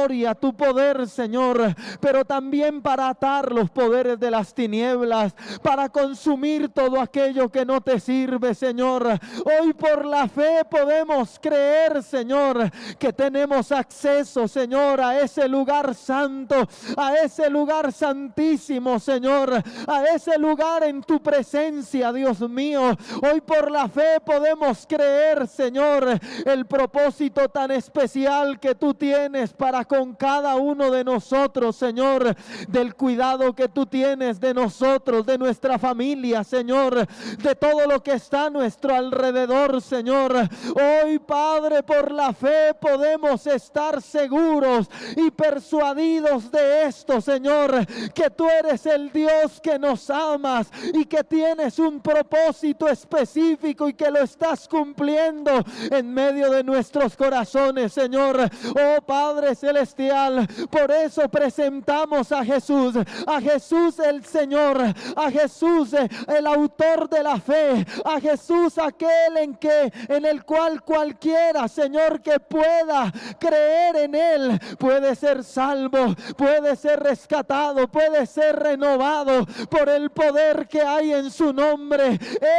gloria, tu poder, Señor, pero también para atar los poderes de las tinieblas, para consumir todo aquello que no te sirve, Señor. Hoy por la fe podemos creer, Señor, que tenemos acceso, Señor, a ese lugar santo, a ese lugar santísimo, Señor, a ese lugar en tu presencia, Dios mío. Hoy por la fe podemos creer, Señor, el propósito tan especial que tú tienes para con cada uno de nosotros, Señor, del cuidado que tú tienes de nosotros, de nuestra familia, Señor, de todo lo que está a nuestro alrededor, Señor. Hoy, Padre, por la fe podemos estar seguros y persuadidos de esto, Señor, que tú eres el Dios que nos amas y que tienes un propósito específico y que lo estás cumpliendo en medio de nuestros corazones, Señor. Oh Padre Celestial, por eso presentamos a Jesús el Señor, a Jesús el autor de la fe, a Jesús aquel en el cual cualquiera, Señor, que pueda creer en Él, puede ser salvo, puede ser rescatado, puede ser renovado por el poder que hay en su nombre.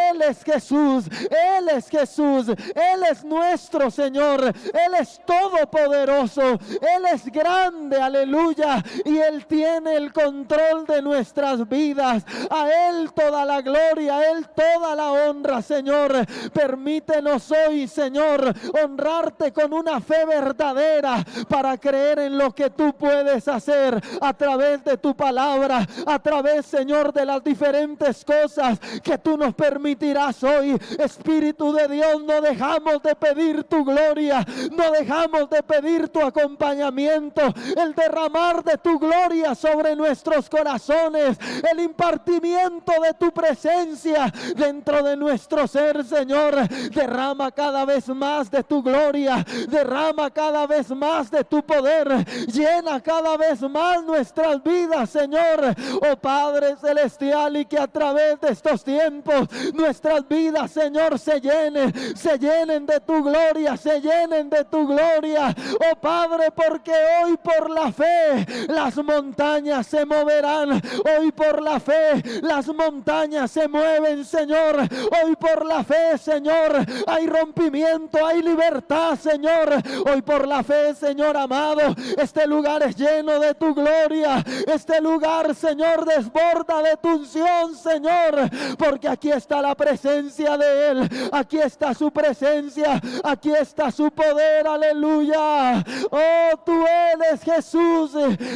Él es Jesús, Él es Jesús, Él es nuestro Señor, Él es todopoderoso, Él es grande, aleluya, y Él tiene el control de nuestras vidas. A Él toda la gloria, a Él toda la honra, Señor. Permítenos hoy, Señor, honrarte con una fe verdadera para creer en lo que tú puedes hacer a través de tu palabra, a través, Señor, de las diferentes cosas que tú nos permitirás hoy. Espíritu de Dios, no dejamos de pedir tu gloria, no dejamos de pedir tu acompañamiento, el derramar de tu gloria sobre nuestros corazones, el impartimiento de tu presencia dentro de nuestro ser, Señor. Derrama cada vez más de tu gloria, derrama cada vez más de tu poder, llena cada vez más nuestras vidas, Señor. Oh Padre Celestial, y que a través de estos tiempos nuestras vidas, Señor, se llenen de tu gloria, se llenen de tu gloria. Oh Padre, porque hoy por la fe las montañas se moverán, hoy por la fe las montañas se mueven, Señor. Hoy por la fe, Señor, hay rompimiento, hay libertad, Señor. Hoy por la fe, Señor amado, este lugar es lleno de tu gloria, este lugar, Señor, desborda de tu unción, Señor, porque aquí está la presencia de Él, aquí está su presencia, aquí está su poder, aleluya. Oh, tú eres Jesús,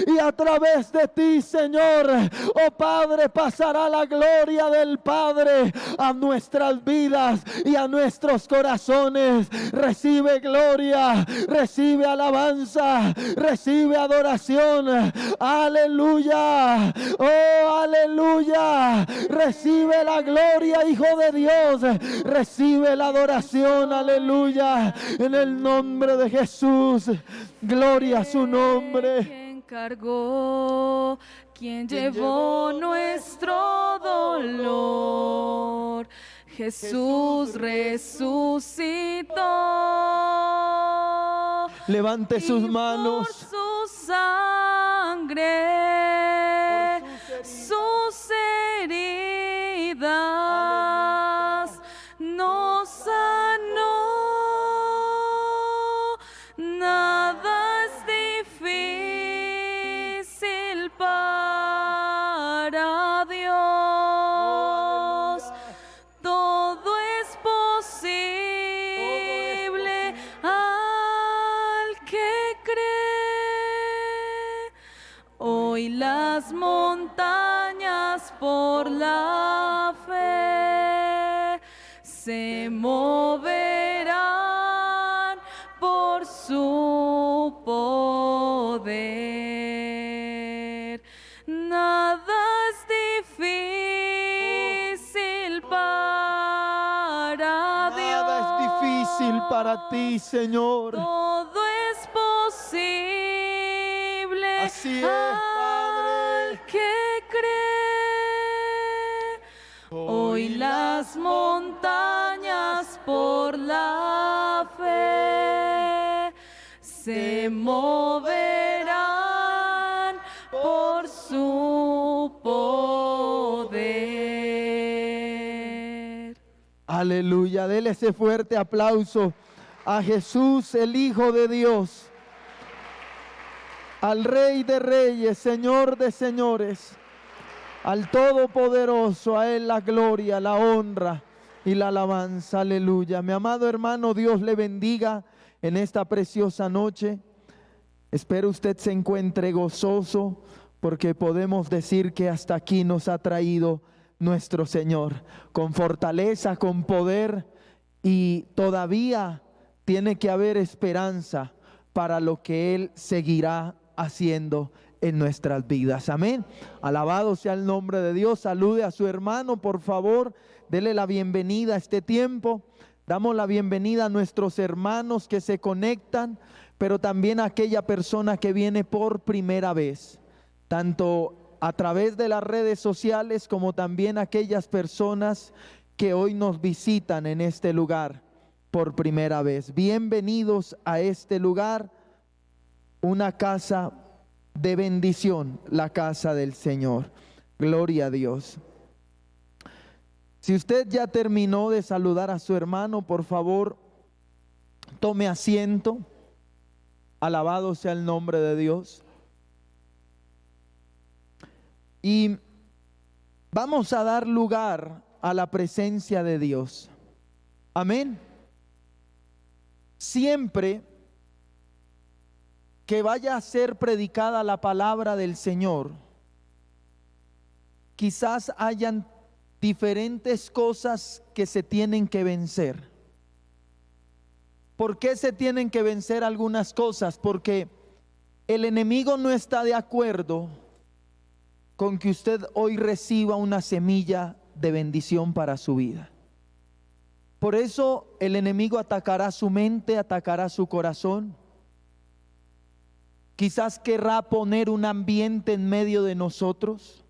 y a través de ti, Señor, oh Padre, pasará la gloria del Padre a nuestras vidas y a nuestros corazones. Recibe gloria, recibe alabanza, recibe adoración, aleluya, oh aleluya. Recibe la gloria, Hijo de Dios, recibe la adoración, aleluya, en el nombre de Jesús. Gloria a su nombre. ¿Quién cargó? ¿Quién llevó nuestro dolor? Jesús resucitó. Levante sus manos. Por su sangre, sus heridas nos sanó. Nada es difícil para Dios. Todo es posible al que cree. Hoy las montañas por la fe se moverán por su poder. Nada es difícil para Dios. Nada es difícil para ti, Señor. Todo es posible. Así es, Padre. Al que cree. Hoy las montañas por la fe se moverán Aleluya. Dele ese fuerte aplauso a Jesús, el Hijo de Dios, al Rey de Reyes, Señor de Señores, al Todopoderoso. A Él la gloria, la honra y la alabanza. Aleluya. Mi amado hermano, Dios le bendiga en esta preciosa noche. Espero usted se encuentre gozoso, porque podemos decir que hasta aquí nos ha traído nuestro Señor, con fortaleza, con poder, y todavía tiene que haber esperanza para lo que Él seguirá haciendo en nuestras vidas. Amén. Alabado sea el nombre de Dios. Salude a su hermano, por favor. Dele la bienvenida a este tiempo. Damos la bienvenida a nuestros hermanos que se conectan, pero también a aquella persona que viene por primera vez, tanto a través de las redes sociales como también aquellas personas que hoy nos visitan en este lugar por primera vez. Bienvenidos a este lugar, una casa de bendición, la casa del Señor. Gloria a Dios. Si usted ya terminó de saludar a su hermano, por favor, tome asiento. Alabado sea el nombre de Dios. Y vamos a dar lugar a la presencia de Dios. Amén. Siempre que vaya a ser predicada la palabra del Señor, quizás hayan diferentes cosas que se tienen que vencer. ¿Por qué se tienen que vencer algunas cosas? Porque el enemigo no está de acuerdo con que usted hoy reciba una semilla de bendición para su vida. Por eso el enemigo atacará su mente, atacará su corazón. Quizás querrá poner un ambiente en medio de nosotros,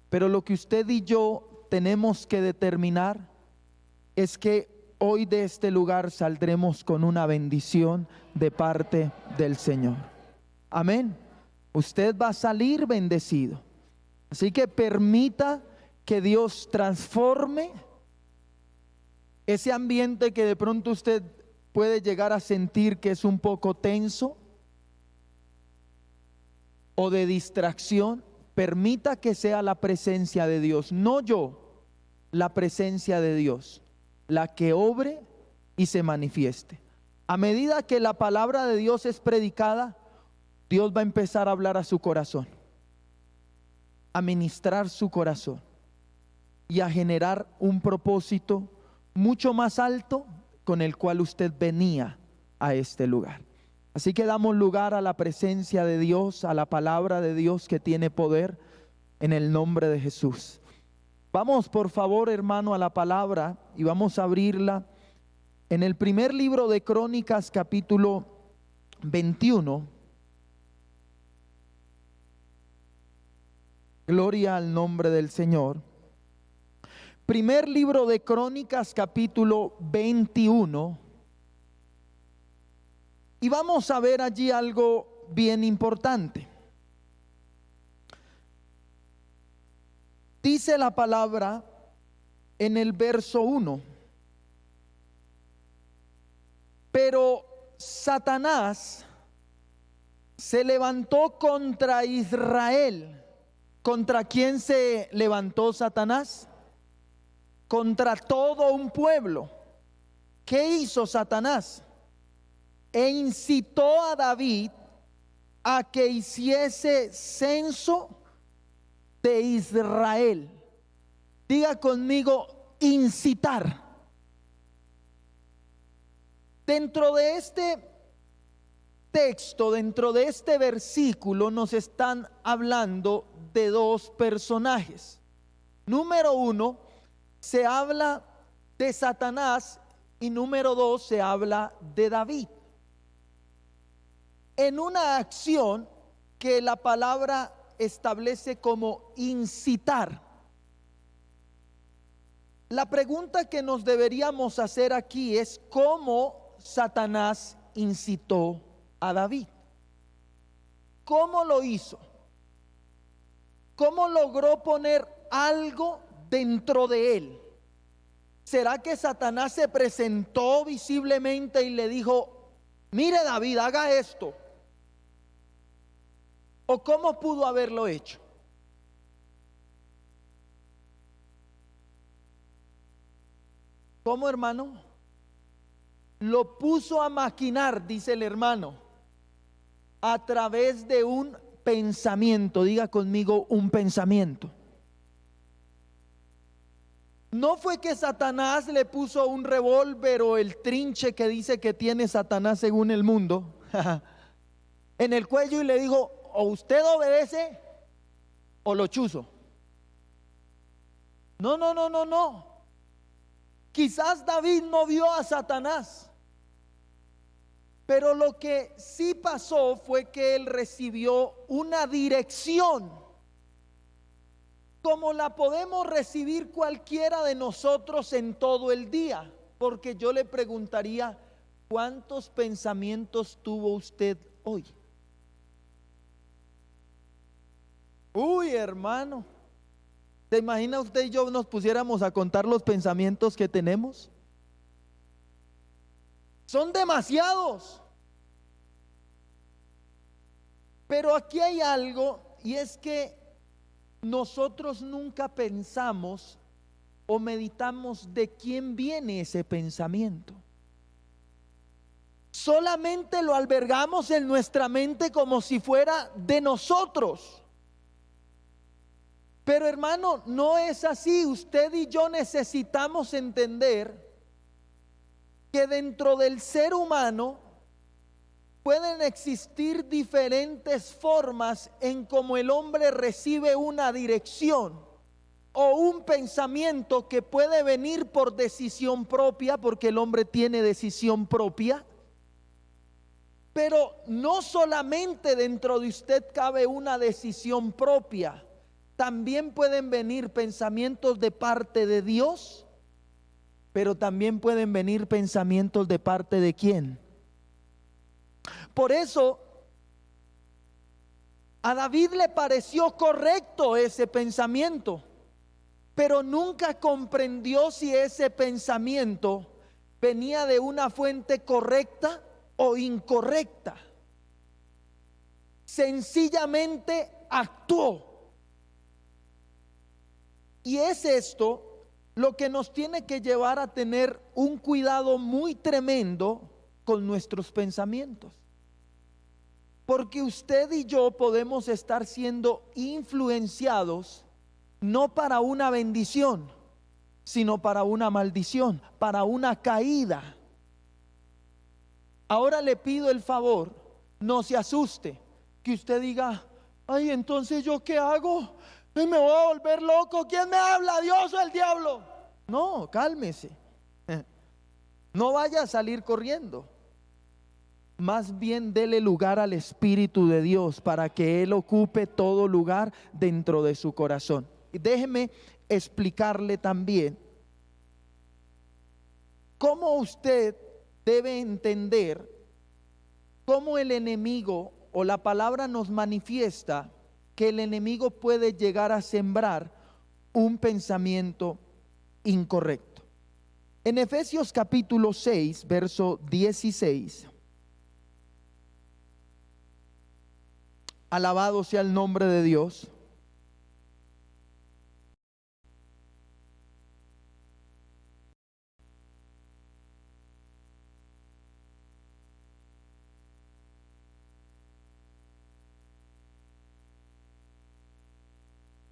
pero lo que usted y yo tenemos que determinar es que hoy de este lugar saldremos con una bendición de parte del Señor. Amén. Usted va a salir bendecido. Así que permita que Dios transforme ese ambiente que de pronto usted puede llegar a sentir que es un poco tenso o de distracción. Permita que sea la presencia de Dios, no yo, la presencia de Dios, la que obre y se manifieste. A medida que la palabra de Dios es predicada, Dios va a empezar a hablar a su corazón, a ministrar su corazón y a generar un propósito mucho más alto con el cual usted venía a este lugar. Así que damos lugar a la presencia de Dios, a la palabra de Dios que tiene poder, en el nombre de Jesús. Vamos por favor, hermano, a la palabra y vamos a abrirla en el primer libro de Crónicas, capítulo 21. Gloria al nombre del Señor. Primer libro de Crónicas, capítulo 21. Y vamos a ver allí algo bien importante. Dice la palabra en el verso 1: pero Satanás se levantó contra Israel. ¿Contra quién se levantó Satanás? Contra todo un pueblo. ¿Qué hizo Satanás? E incitó a David a que hiciese censo de Israel. Diga conmigo, incitar. Dentro de este texto, dentro de este versículo, nos están hablando de dos personajes. Número uno, se habla de Satanás, y número dos, se habla de David. En una acción que la palabra establece como incitar. La pregunta que nos deberíamos hacer aquí es: ¿cómo Satanás incitó a David? ¿Cómo lo hizo? ¿Cómo logró poner algo dentro de él? ¿Será que Satanás se presentó visiblemente y le dijo, mire David, haga esto? ¿O cómo pudo haberlo hecho? ¿Cómo, hermano? Lo puso a maquinar, dice el hermano, a través de un pensamiento. Diga conmigo, un pensamiento. No fue que Satanás le puso un revólver o el trinche que dice que tiene Satanás según el mundo en el cuello y le dijo, o usted obedece o lo chuzo. No, no, no, no, no. Quizás David no vio a Satanás, pero lo que sí pasó fue que él recibió una dirección, como la podemos recibir cualquiera de nosotros en todo el día. Porque yo le preguntaría, ¿cuántos pensamientos tuvo usted hoy? Uy, hermano, ¿se imagina usted y yo nos pusiéramos a contar los pensamientos que tenemos? Son demasiados. Pero aquí hay algo, y es que nosotros nunca pensamos o meditamos de quién viene ese pensamiento. Solamente lo albergamos en nuestra mente como si fuera de nosotros. Pero hermano, no es así. Usted y yo necesitamos entender que dentro del ser humano pueden existir diferentes formas en cómo el hombre recibe una dirección o un pensamiento que puede venir por decisión propia, porque el hombre tiene decisión propia. Pero no solamente dentro de usted cabe una decisión propia, también pueden venir pensamientos de parte de Dios, pero también pueden venir pensamientos de parte de ¿quién? Por eso a David le pareció correcto ese pensamiento, pero nunca comprendió si ese pensamiento venía de una fuente correcta o incorrecta. Sencillamente actuó. Y es esto lo que nos tiene que llevar a tener un cuidado muy tremendo con nuestros pensamientos. Porque usted y yo podemos estar siendo influenciados no para una bendición, sino para una maldición, para una caída. Ahora le pido el favor, no se asuste, que usted diga, ay, entonces ¿yo qué hago? Me voy a volver loco. ¿Quién me habla? ¿Dios o el diablo? No, cálmese. No vaya a salir corriendo. Más bien dele lugar al Espíritu de Dios para que Él ocupe todo lugar dentro de su corazón. Y déjeme explicarle también cómo usted debe entender cómo el enemigo o la palabra nos manifiesta que el enemigo puede llegar a sembrar un pensamiento incorrecto. En Efesios capítulo 6, verso 16. Alabado sea el nombre de Dios.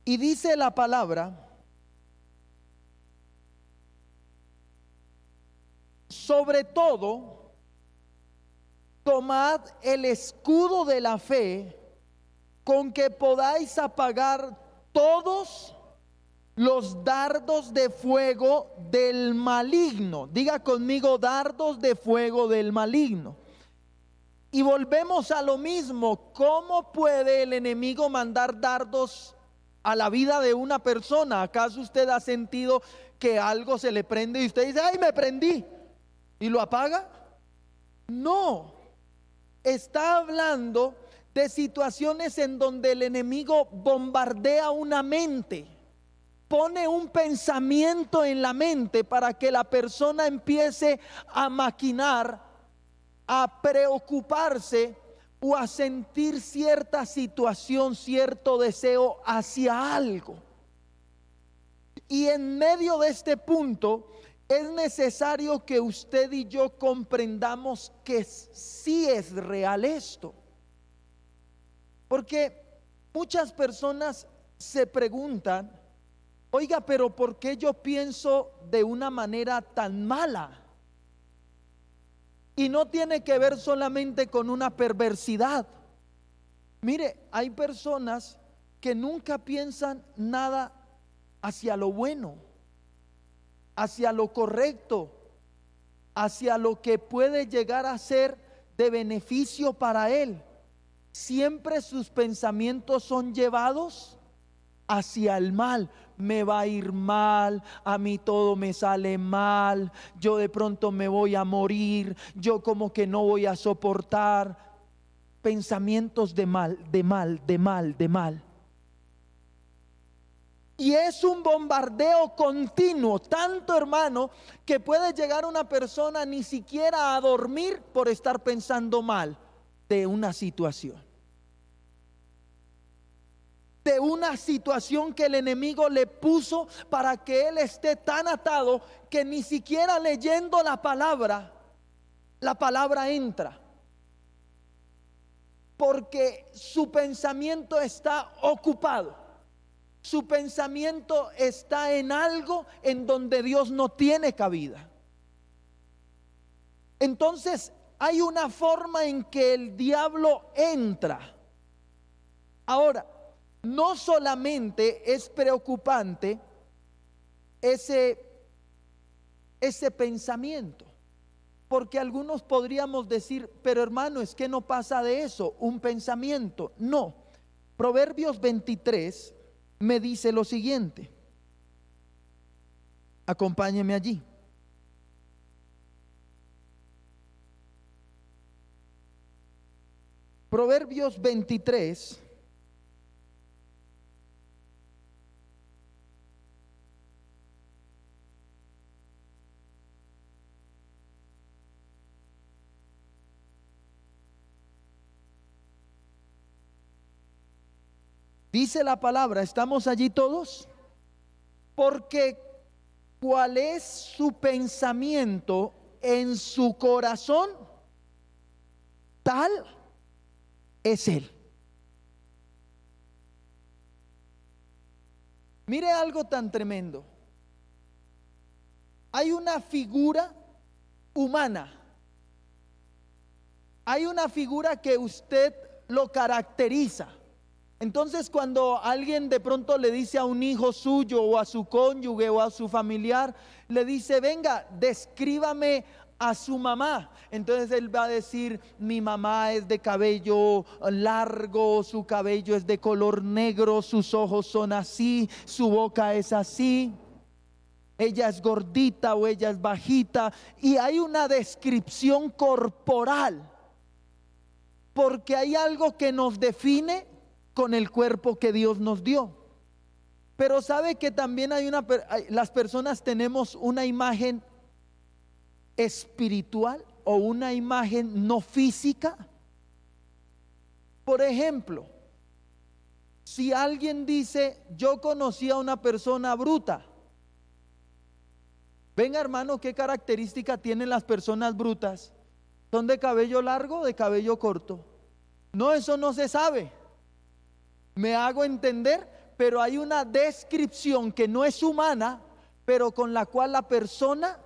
Y dice la palabra, sobre todo, tomad el escudo de la fe, con que podáis apagar todos los dardos de fuego del maligno. Diga conmigo, dardos de fuego del maligno. Y volvemos a lo mismo. ¿Cómo puede el enemigo mandar dardos a la vida de una persona? ¿Acaso usted ha sentido que algo se le prende y usted dice, ay, me prendí, y lo apaga? No, está hablando de situaciones en donde el enemigo bombardea una mente, pone un pensamiento en la mente para que la persona empiece a maquinar, a preocuparse o a sentir cierta situación, cierto deseo hacia algo. Y en medio de este punto es necesario que usted y yo comprendamos que sí es real esto. Porque muchas personas se preguntan, oiga, pero ¿por qué yo pienso de una manera tan mala? Y no tiene que ver solamente con una perversidad. Mire, hay personas que nunca piensan nada hacia lo bueno, hacia lo correcto, hacia lo que puede llegar a ser de beneficio para él. Siempre sus pensamientos son llevados hacia el mal. Me va a ir mal, a mí todo me sale mal, yo de pronto me voy a morir, yo como que no voy a soportar. Pensamientos de mal, de mal, de mal, de mal. Y es un bombardeo continuo, tanto, hermano, que puede llegar una persona ni siquiera a dormir por estar pensando mal de una situación. De una situación que el enemigo le puso para que él esté tan atado que ni siquiera leyendo la palabra entra. Porque su pensamiento está ocupado. Su pensamiento está en algo en donde Dios no tiene cabida. Entonces hay una forma en que el diablo entra. Ahora, no solamente es preocupante ese pensamiento, porque algunos podríamos decir, pero hermano, es que no pasa de eso, un pensamiento. No, Proverbios 23 me dice lo siguiente. Acompáñeme allí. Proverbios 23. Dice la palabra, ¿estamos allí todos? Porque ¿cuál es su pensamiento en su corazón? Tal es él. Mire algo tan tremendo. Hay una figura humana. Hay una figura que usted lo caracteriza. Entonces, cuando alguien de pronto le dice a un hijo suyo o a su cónyuge o a su familiar, le dice, venga, descríbame a su mamá. Entonces él va a decir, mi mamá es de cabello largo, su cabello es de color negro, sus ojos son así, su boca es así, ella es gordita o ella es bajita. Y hay una descripción corporal, porque hay algo que nos define con el cuerpo que Dios nos dio. Pero sabe que también las personas tenemos una imagen espiritual o una imagen no física. Por ejemplo, si alguien dice, yo conocí a una persona bruta. Venga, hermano, ¿qué característica tienen las personas brutas? ¿Son de cabello largo o de cabello corto? No, eso no se sabe. Me hago entender, pero hay una descripción que no es humana, pero con la cual la persona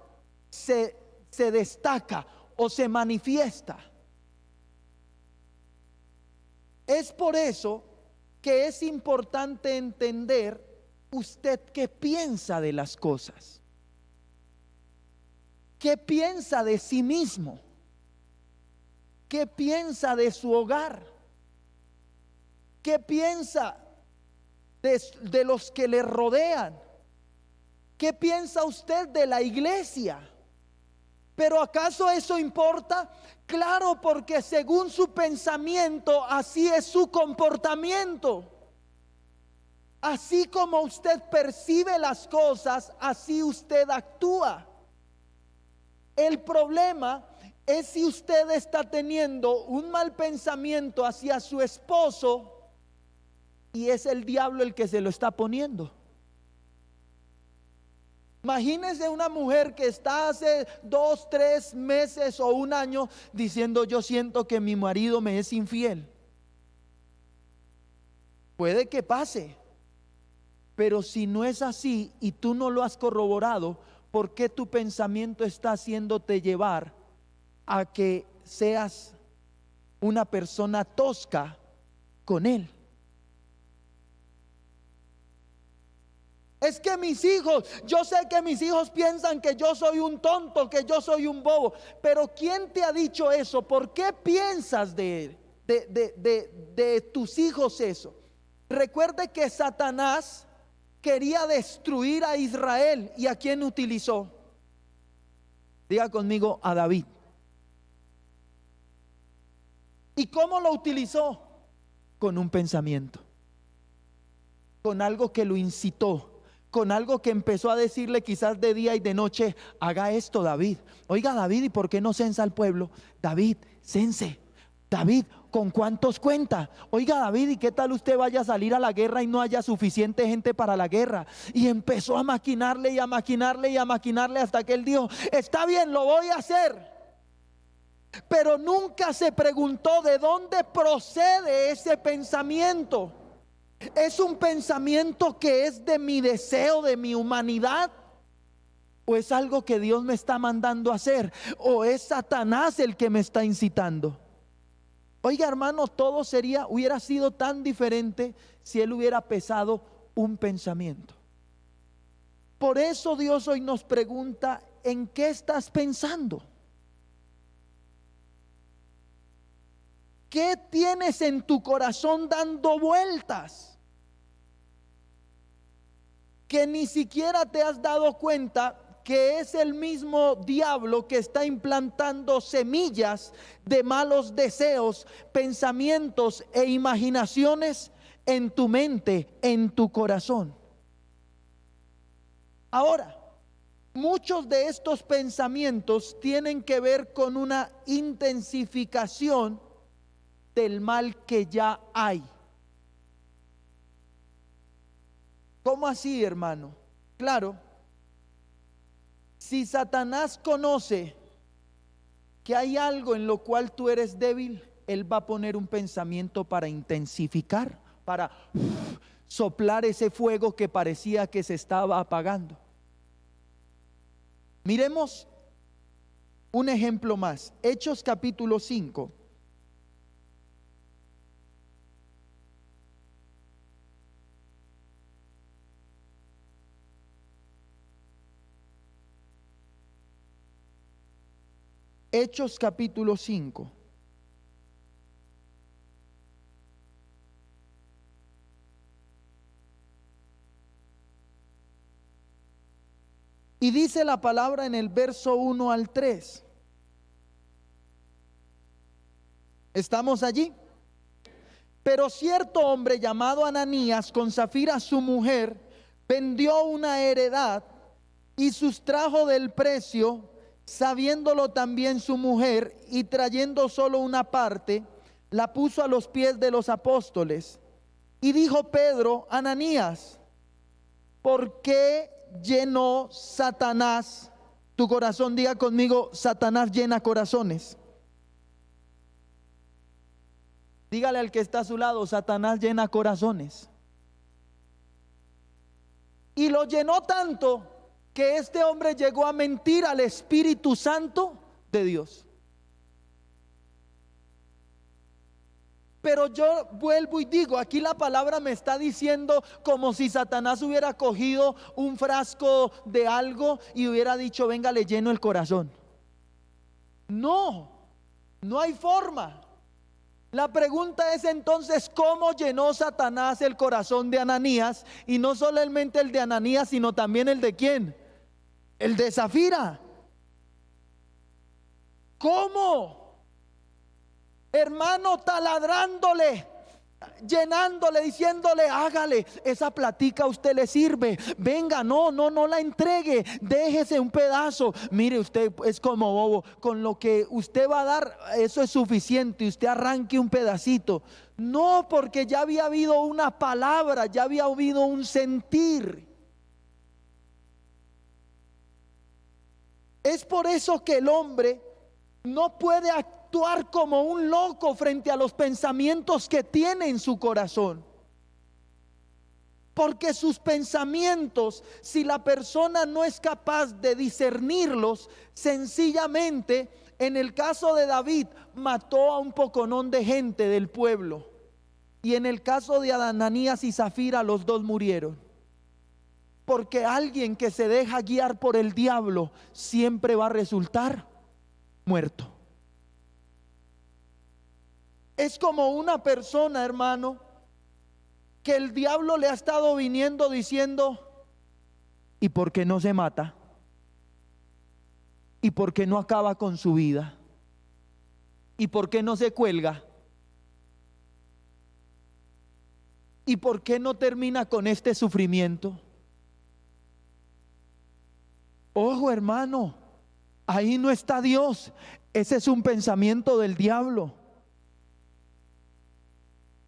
se destaca o se manifiesta. Es por eso que es importante entender usted qué piensa de las cosas, qué piensa de sí mismo, qué piensa de su hogar, qué piensa de los que le rodean, qué piensa usted de la iglesia. ¿Pero acaso eso importa? Claro, porque según su pensamiento, así es su comportamiento. Así como usted percibe las cosas, así usted actúa. El problema es si usted está teniendo un mal pensamiento hacia su esposo y es el diablo el que se lo está poniendo. Imagínese una mujer que está hace 2, 3 meses o un año diciendo: yo siento que mi marido me es infiel. Puede que pase, pero si no es así y tú no lo has corroborado, ¿por qué tu pensamiento está haciéndote llevar a que seas una persona tosca con él? Es que mis hijos, yo sé que mis hijos piensan que yo soy un tonto, que yo soy un bobo, pero ¿quién te ha dicho eso? ¿Por qué piensas de tus hijos eso? Recuerde que Satanás quería destruir a Israel. ¿Y a quién utilizó? Diga conmigo: a David. ¿Y cómo lo utilizó? Con un pensamiento, con algo que lo incitó, con algo que empezó a decirle quizás de día y de noche: haga esto, David. Oiga, David, ¿y por qué no censa al pueblo? David, cense. David, ¿con cuántos cuenta? Oiga, David, ¿y qué tal usted vaya a salir a la guerra y no haya suficiente gente para la guerra? Y empezó a maquinarle y a maquinarle y a maquinarle hasta que él dijo: está bien, lo voy a hacer. Pero nunca se preguntó de dónde procede ese pensamiento. ¿Es un pensamiento que es de mi deseo, de mi humanidad? ¿O es algo que Dios me está mandando a hacer? ¿O es Satanás el que me está incitando? Oiga, hermano, todo hubiera sido tan diferente si él hubiera pesado un pensamiento. Por eso Dios hoy nos pregunta: ¿en qué estás pensando? ¿Qué tienes en tu corazón dando vueltas que ni siquiera te has dado cuenta que es el mismo diablo que está implantando semillas de malos deseos, pensamientos e imaginaciones en tu mente, en tu corazón? Ahora, muchos de estos pensamientos tienen que ver con una intensificación del mal que ya hay. ¿Cómo así, hermano? Claro, si Satanás conoce que hay algo en lo cual tú eres débil, él va a poner un pensamiento para intensificar, para soplar ese fuego que parecía que se estaba apagando. Miremos un ejemplo más. Hechos capítulo 5. Hechos capítulo 5. Y dice la palabra en el verso 1 al 3. ¿Estamos allí? Pero cierto hombre llamado Ananías, con Safira su mujer, vendió una heredad y sustrajo del precio, sabiéndolo también su mujer, y trayendo solo una parte, la puso a los pies de los apóstoles. Y dijo Pedro: Ananías, ¿por qué llenó Satanás tu corazón? Diga conmigo: Satanás llena corazones. Dígale al que está a su lado: Satanás llena corazones. Y lo llenó tanto que este hombre llegó a mentir al Espíritu Santo de Dios. Pero yo vuelvo y digo, aquí la palabra me está diciendo como si Satanás hubiera cogido un frasco de algo y hubiera dicho: venga, le lleno el corazón. No, no hay forma. La pregunta es entonces: ¿cómo llenó Satanás el corazón de Ananías? Y no solamente el de Ananías, sino también el de ¿quién? El de Safira. ¿Cómo? Hermano, taladrándole llenándole, diciéndole: hágale, esa platica a usted le sirve, venga, no la entregue, déjese un pedazo. Mire, usted es como bobo, con lo que usted va a dar, eso es suficiente, usted arranque un pedacito. No, porque ya había habido una palabra, ya había habido un sentir. Es por eso que el hombre no puede actuar como un loco frente a los pensamientos que tiene en su corazón. Porque sus pensamientos, si la persona no es capaz de discernirlos, sencillamente, en el caso de David, mató a un poconón de gente del pueblo. Y en el caso de Ananías y Zafira, los dos murieron. Porque alguien que se deja guiar por el diablo siempre va a resultar muerto. Es como una persona, hermano, que el diablo le ha estado viniendo diciendo: ¿y por qué no se mata? ¿Y por qué no acaba con su vida? ¿Y por qué no se cuelga? ¿Y por qué no termina con este sufrimiento? Ojo, hermano, ahí no está Dios. Ese es un pensamiento del diablo.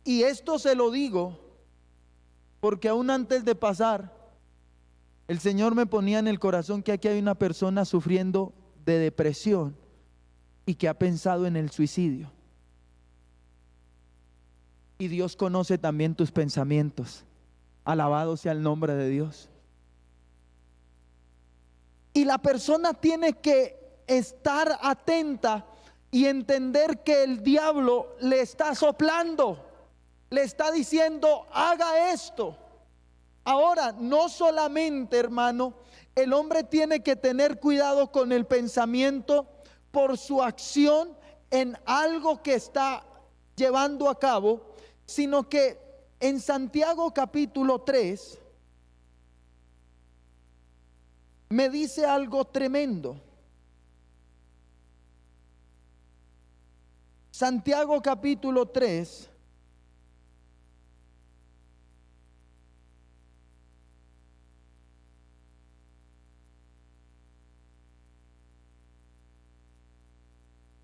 Y esto se lo digo porque aún antes de pasar, el Señor me ponía en el corazón que aquí hay una persona sufriendo de depresión y que ha pensado en el suicidio. Y Dios conoce también tus pensamientos. Alabado sea el nombre de Dios. Y la persona tiene que estar atenta y entender que el diablo le está soplando, le está diciendo: haga esto. Ahora, no solamente, hermano, el hombre tiene que tener cuidado con el pensamiento por su acción en algo que está llevando a cabo, sino que en Santiago capítulo 3 me dice algo tremendo. Santiago capítulo 3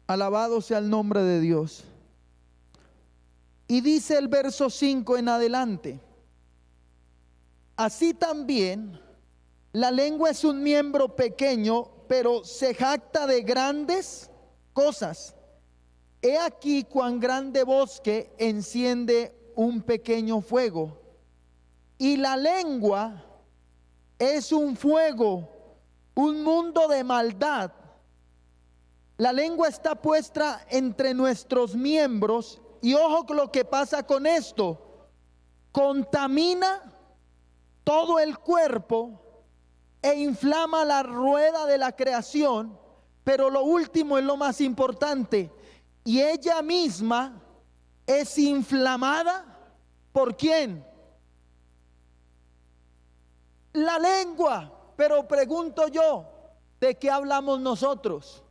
alabado sea el nombre de Dios. Y dice el verso 5 en adelante: así también la lengua es un miembro pequeño, pero se jacta de grandes cosas. He aquí cuán grande bosque enciende un pequeño fuego. Y la lengua es un fuego, un mundo de maldad. La lengua está puesta entre nuestros miembros. Y ojo con lo que pasa con esto: contamina todo el cuerpo e inflama la rueda de la creación. Pero lo último es lo más importante: y ella misma es inflamada ¿por quién? La lengua. Pero pregunto yo, ¿de qué hablamos nosotros?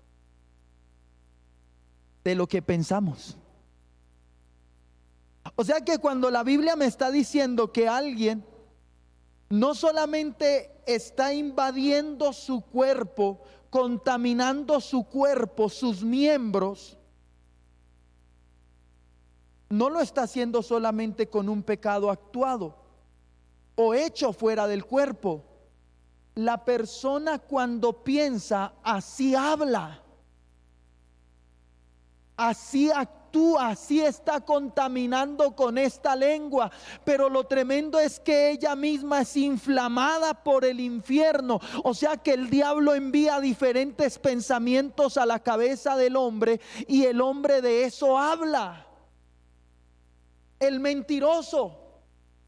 De lo que pensamos. O sea que cuando la Biblia me está diciendo que alguien no solamente está invadiendo su cuerpo, contaminando su cuerpo, sus miembros, no lo está haciendo solamente con un pecado actuado o hecho fuera del cuerpo. La persona cuando piensa, así habla, así actúa, así está contaminando con esta lengua. Pero lo tremendo es que ella misma es inflamada por el infierno. O sea que el diablo envía diferentes pensamientos a la cabeza del hombre y el hombre de eso habla. El mentiroso.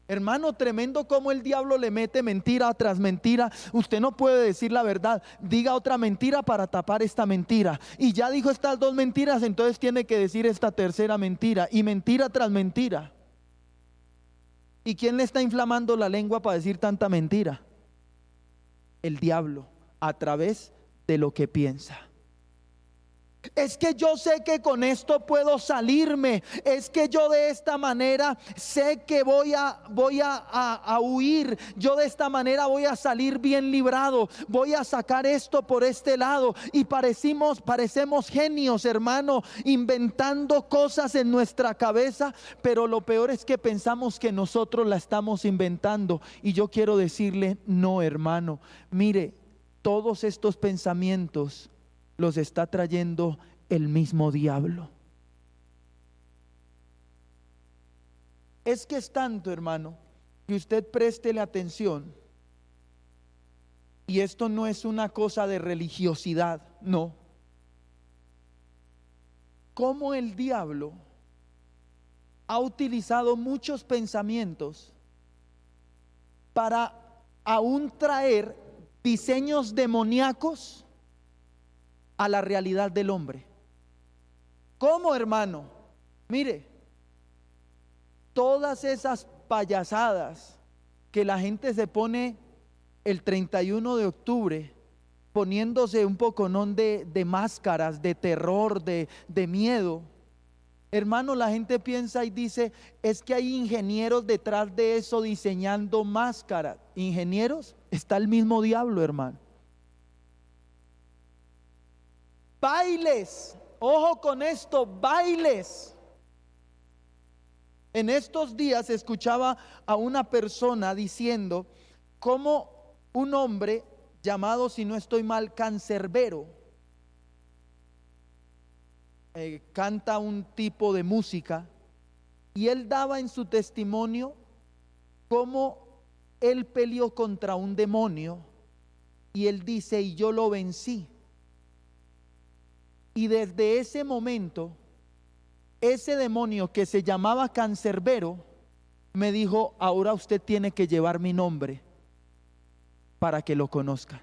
Hermano, tremendo como el diablo le mete mentira tras mentira. Usted no puede decir la verdad, diga otra mentira para tapar esta mentira. Y ya dijo estas dos mentiras, entonces tiene que decir esta tercera mentira. Y mentira tras mentira. ¿Y quién le está inflamando la lengua para decir tanta mentira? El diablo, a través de lo que piensa. Es que yo sé que con esto puedo salirme. Es que yo de esta manera sé que voy a huir. Yo de esta manera voy a salir bien librado. Voy a sacar esto por este lado. Y parecemos genios, hermano, inventando cosas en nuestra cabeza. Pero lo peor es que pensamos que nosotros la estamos inventando. Y yo quiero decirle, no, hermano. Mire, todos estos pensamientos los está trayendo el mismo diablo. Es que es tanto, hermano, que usted préstele atención. Y esto no es una cosa de religiosidad, no. Cómo el diablo ha utilizado muchos pensamientos para aún traer diseños demoníacos a la realidad del hombre. ¿Cómo, hermano? Mire, todas esas payasadas que la gente se pone el 31 de octubre, poniéndose un poconón de máscaras, de terror, de miedo. Hermano, la gente piensa y dice, es que hay ingenieros detrás de eso diseñando máscaras. ¿Ingenieros? Está el mismo diablo, hermano. Bailes, ojo con esto, bailes. En estos días escuchaba a una persona diciendo cómo un hombre llamado, si no estoy mal, Cancerbero, canta un tipo de música, y él daba en su testimonio cómo él peleó contra un demonio, y él dice, y yo lo vencí. Y desde ese momento, ese demonio que se llamaba Cancerbero me dijo, ahora usted tiene que llevar mi nombre para que lo conozcan.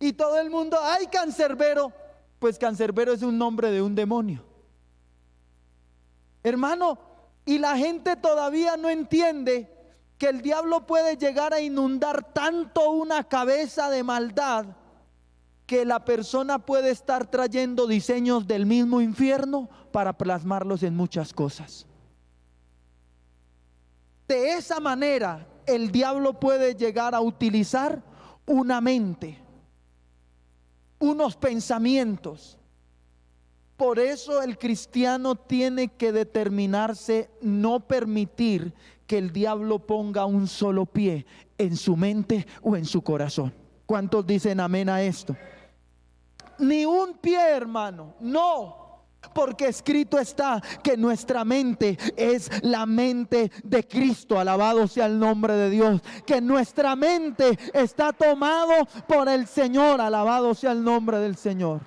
Y todo el mundo, ay, Cancerbero. Pues Cancerbero es un nombre de un demonio. Hermano, y la gente todavía no entiende que el diablo puede llegar a inundar tanto una cabeza de maldad que la persona puede estar trayendo diseños del mismo infierno para plasmarlos en muchas cosas. De esa manera el diablo puede llegar a utilizar una mente, unos pensamientos. Por eso el cristiano tiene que determinarse no permitir que el diablo ponga un solo pie en su mente o en su corazón. ¿Cuántos dicen amén a esto? Ni un pie, hermano, no, porque escrito está que nuestra mente es la mente de Cristo, alabado sea el nombre de Dios, que nuestra mente está tomado por el Señor, alabado sea el nombre del Señor.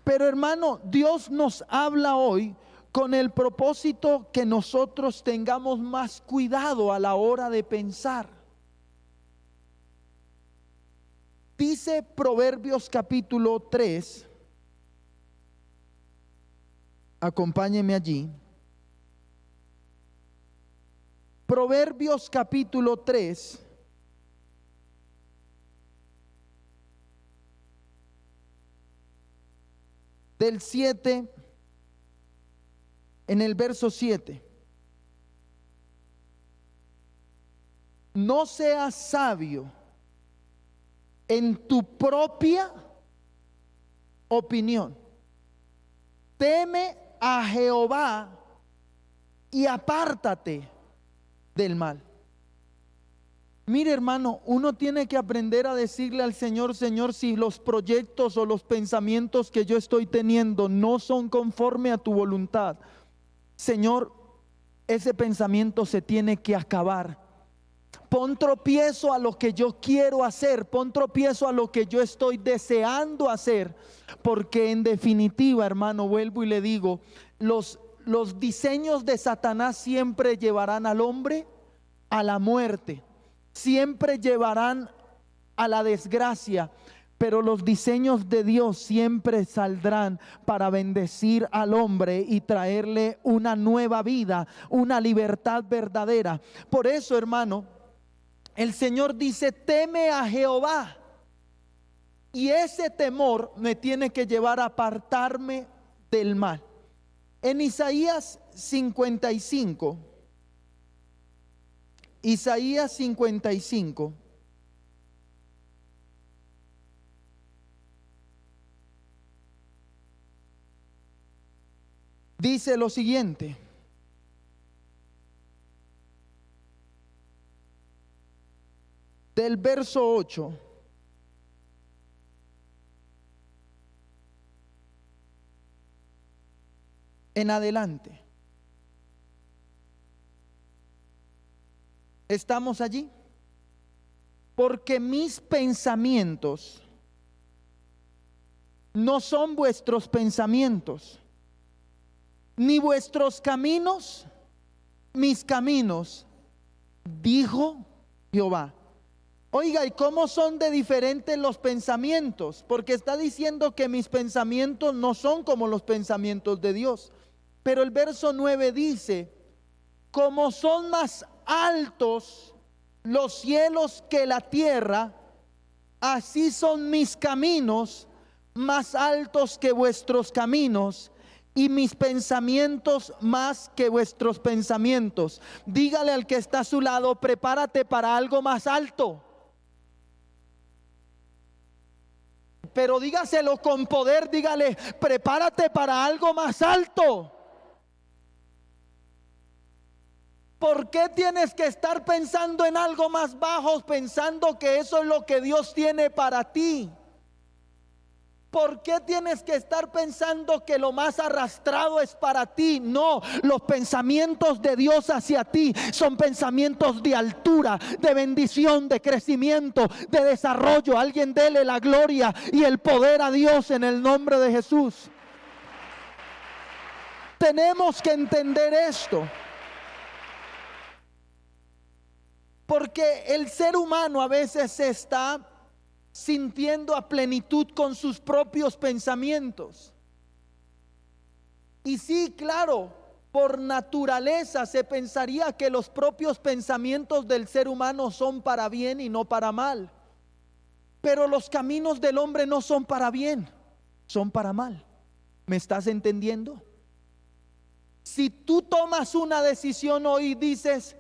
Pero hermano, Dios nos habla hoy con el propósito que nosotros tengamos más cuidado a la hora de pensar. Dice Proverbios capítulo 3, acompáñeme allí. Proverbios capítulo 3, del 7, en el verso 7. No seas sabio en tu propia opinión. Teme a Jehová y apártate del mal. Mire, hermano, uno tiene que aprender a decirle al Señor, Señor, si los proyectos o los pensamientos que yo estoy teniendo no son conforme a tu voluntad, Señor, ese pensamiento se tiene que acabar. Pon tropiezo a lo que yo quiero hacer, pon tropiezo a lo que yo estoy deseando hacer, porque en definitiva, hermano, vuelvo y le digo, los diseños de Satanás siempre llevarán al hombre a la muerte, siempre llevarán a la desgracia, pero los diseños de Dios siempre saldrán para bendecir al hombre y traerle una nueva vida, una libertad verdadera. Por eso, hermano, el Señor dice, teme a Jehová Y ese temor me tiene que llevar a apartarme del mal. En Isaías 55, dice lo siguiente: del verso 8 en adelante. ¿Estamos allí? Porque mis pensamientos no son vuestros pensamientos, ni vuestros caminos mis caminos, dijo Jehová. Oiga, ¿y cómo son de diferentes los pensamientos? Porque está diciendo que mis pensamientos no son como los pensamientos de Dios. Pero el verso 9 dice: como son más altos los cielos que la tierra, así son mis caminos más altos que vuestros caminos, y mis pensamientos más que vuestros pensamientos. Dígale al que está a su lado: prepárate para algo más alto. Pero dígaselo con poder, dígale: prepárate para algo más alto. ¿Por qué tienes que estar pensando en algo más bajo, pensando que eso es lo que Dios tiene para ti? ¿Por qué tienes que estar pensando que lo más arrastrado es para ti? No, los pensamientos de Dios hacia ti son pensamientos de altura, de bendición, de crecimiento, de desarrollo. Alguien dele la gloria y el poder a Dios en el nombre de Jesús. Tenemos que entender esto. Porque el ser humano a veces se está sintiendo a plenitud con sus propios pensamientos. Y sí, claro, por naturaleza se pensaría que los propios pensamientos del ser humano son para bien y no para mal. Pero los caminos del hombre no son para bien, son para mal. ¿Me estás entendiendo? Si tú tomas una decisión hoy y dices: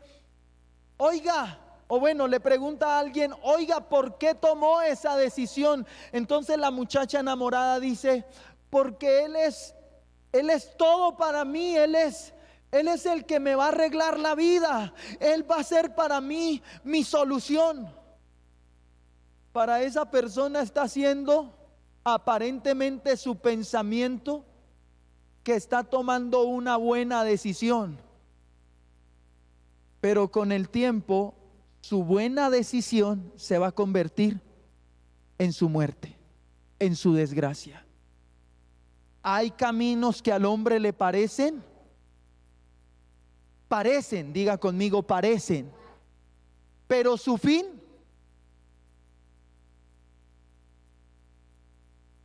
oiga, o bueno, le pregunta a alguien: oiga, ¿por qué tomó esa decisión? Entonces la muchacha enamorada dice: porque Él es todo para mí, Él es el que me va a arreglar la vida, Él va a ser para mí mi solución. Para esa persona está siendo aparentemente su pensamiento que está tomando una buena decisión. Pero con el tiempo, su buena decisión se va a convertir en su muerte, en su desgracia. Hay caminos que al hombre le parecen, diga conmigo, parecen, pero su fin.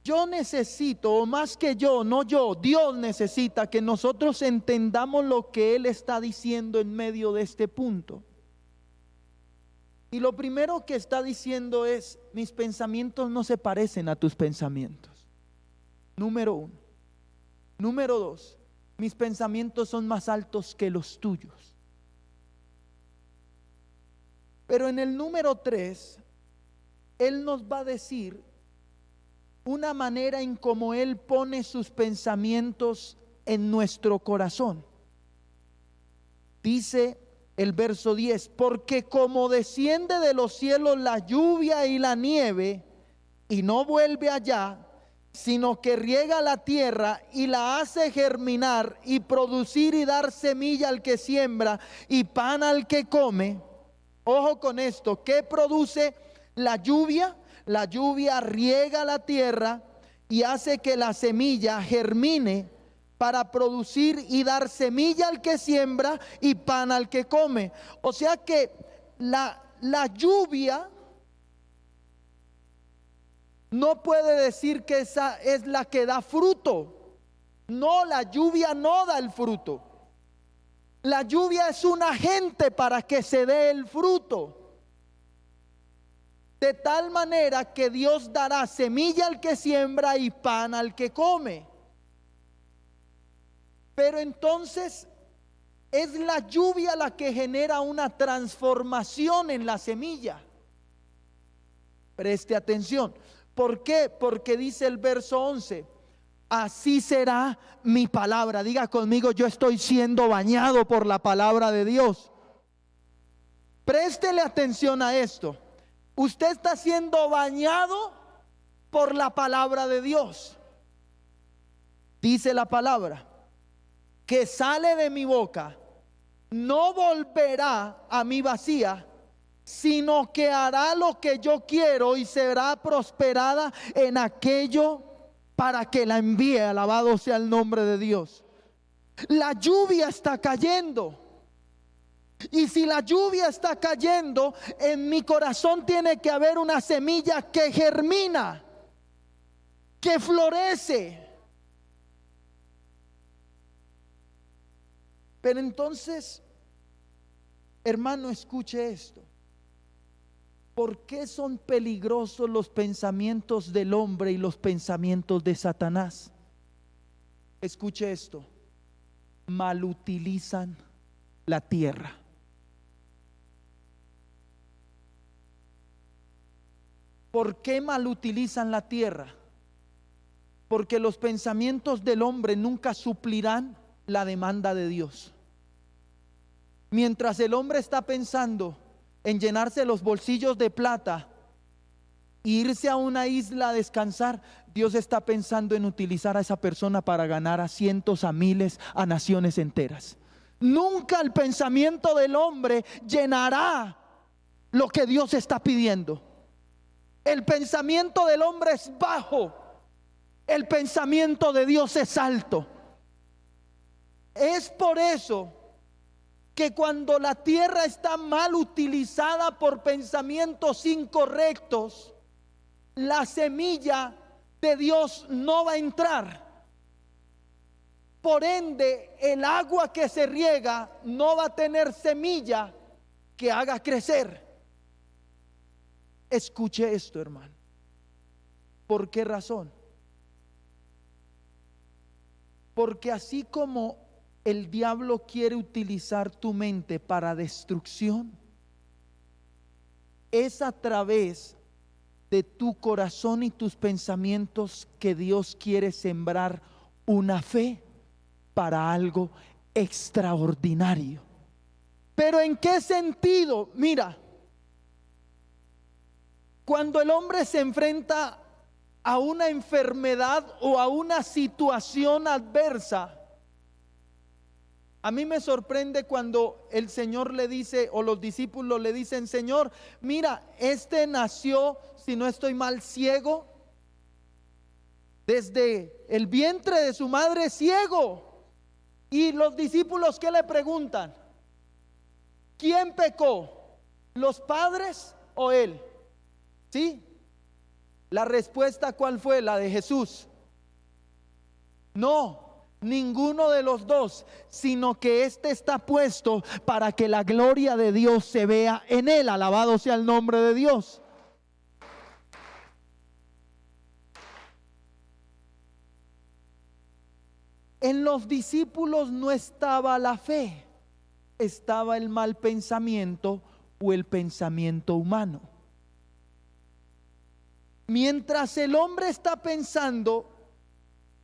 Yo necesito, o más que yo, no yo, Dios necesita que nosotros entendamos lo que Él está diciendo en medio de este punto. Y lo primero que está diciendo es: mis pensamientos no se parecen a tus pensamientos. Número 1. Número 2, mis pensamientos son más altos que los tuyos. Pero en el número 3, Él nos va a decir una manera en cómo Él pone sus pensamientos en nuestro corazón. Dice el verso 10: porque como desciende de los cielos la lluvia y la nieve, y no vuelve allá, sino que riega la tierra y la hace germinar y producir y dar semilla al que siembra y pan al que come. Ojo con esto: ¿qué produce la lluvia? La lluvia riega la tierra y hace que la semilla germine para producir y dar semilla al que siembra y pan al que come. O sea que la lluvia no puede decir que esa es la que da fruto. No, la lluvia no da el fruto. La lluvia es un agente para que se dé el fruto. de tal manera que Dios dará semilla al que siembra y pan al que come. Pero entonces es la lluvia la que genera una transformación en la semilla. Preste atención. ¿Por qué? Porque dice el verso 11: así será mi palabra. Diga conmigo: yo estoy siendo bañado por la palabra de Dios. Préstele atención a esto. Usted está siendo bañado por la palabra de Dios. Dice la palabra: que sale de mi boca no volverá a mí vacía, sino que hará lo que yo quiero y será prosperada en aquello para que la envíe. Alabado sea el nombre de Dios. La lluvia está cayendo. Y si la lluvia está cayendo, en mi corazón tiene que haber una semilla que germina, que florece. Pero entonces, hermano, escuche esto. ¿Por qué son peligrosos los pensamientos del hombre y los pensamientos de Satanás? Escuche esto: malutilizan la tierra. ¿Por qué malutilizan la tierra? Porque los pensamientos del hombre nunca suplirán la demanda de Dios. Mientras el hombre está pensando en llenarse los bolsillos de plata e irse a una isla a descansar, Dios está pensando en utilizar a esa persona para ganar a cientos, a miles, a naciones enteras. Nunca el pensamiento del hombre llenará lo que Dios está pidiendo. El pensamiento del hombre es bajo, el pensamiento de Dios es alto. Es por eso que cuando la tierra está mal utilizada por pensamientos incorrectos, la semilla de Dios no va a entrar. Por ende, el agua que se riega no va a tener semilla que haga crecer. Escuche esto, hermano. ¿Por qué razón? Porque así como el diablo quiere utilizar tu mente para destrucción, es a través de tu corazón y tus pensamientos que Dios quiere sembrar una fe para algo extraordinario. ¿Pero en qué sentido? Mira, cuando el hombre se enfrenta a una enfermedad o a una situación adversa, a mí me sorprende cuando el Señor le dice, o los discípulos le dicen: Señor, mira, este nació, si no estoy mal, ciego. Desde el vientre de su madre, ciego. Y los discípulos, ¿qué le preguntan? ¿Quién pecó? ¿Los padres o él? ¿Sí? La respuesta, ¿cuál fue? La de Jesús. No, ninguno de los dos, sino que este está puesto para que la gloria de Dios se vea en él. Alabado sea el nombre de Dios. En los discípulos no estaba la fe, estaba el mal pensamiento o el pensamiento humano. Mientras el hombre está pensando,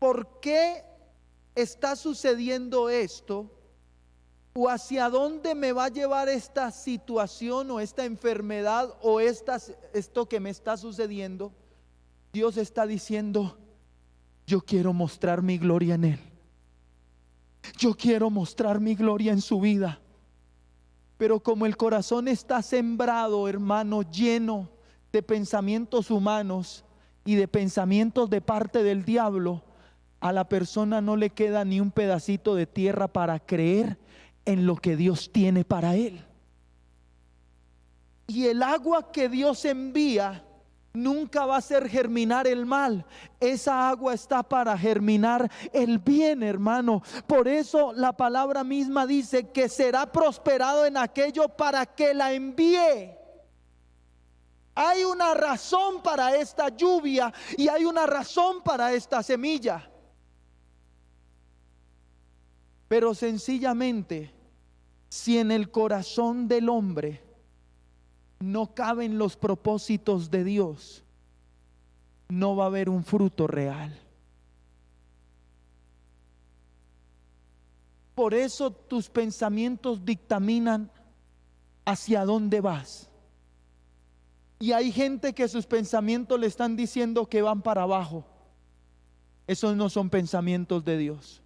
¿por qué está sucediendo esto? ¿O hacia dónde me va a llevar esta situación o esta enfermedad o esto que me está sucediendo? Dios está diciendo: yo quiero mostrar mi gloria en él. Yo quiero mostrar mi gloria en su vida. Pero como el corazón está sembrado, hermano, lleno de pensamientos humanos y de pensamientos de parte del diablo, a la persona no le queda ni un pedacito de tierra para creer en lo que Dios tiene para él. Y el agua que Dios envía nunca va a hacer germinar el mal. Esa agua está para germinar el bien, hermano. Por eso la palabra misma dice que será prosperado en aquello para que la envíe. Hay una razón para esta lluvia y hay una razón para esta semilla. Pero sencillamente, si en el corazón del hombre no caben los propósitos de Dios, no va a haber un fruto real. Por eso tus pensamientos dictaminan hacia dónde vas. Y hay gente que sus pensamientos le están diciendo que van para abajo. Esos no son pensamientos de Dios.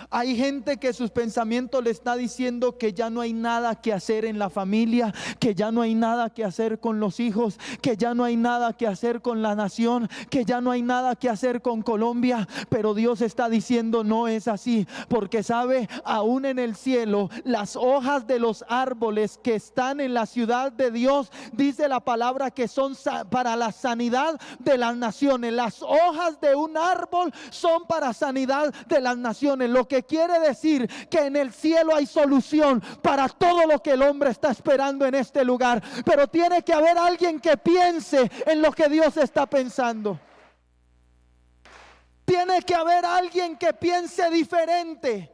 Hay gente que sus pensamientos le está diciendo que ya no hay nada que hacer en la familia, que ya no hay nada que hacer con los hijos, que ya no hay nada que hacer con la nación, que ya no hay nada que hacer con Colombia. Pero Dios está diciendo no es así, porque sabe, aún en el cielo, las hojas de los árboles que están en la ciudad de Dios, dice la palabra que son para la sanidad de las naciones. Las hojas de un árbol son para sanidad de las naciones. Lo que quiere decir que en el cielo hay solución para todo lo que el hombre está esperando en este lugar. Pero tiene que haber alguien que piense en lo que Dios está pensando. Tiene que haber alguien que piense diferente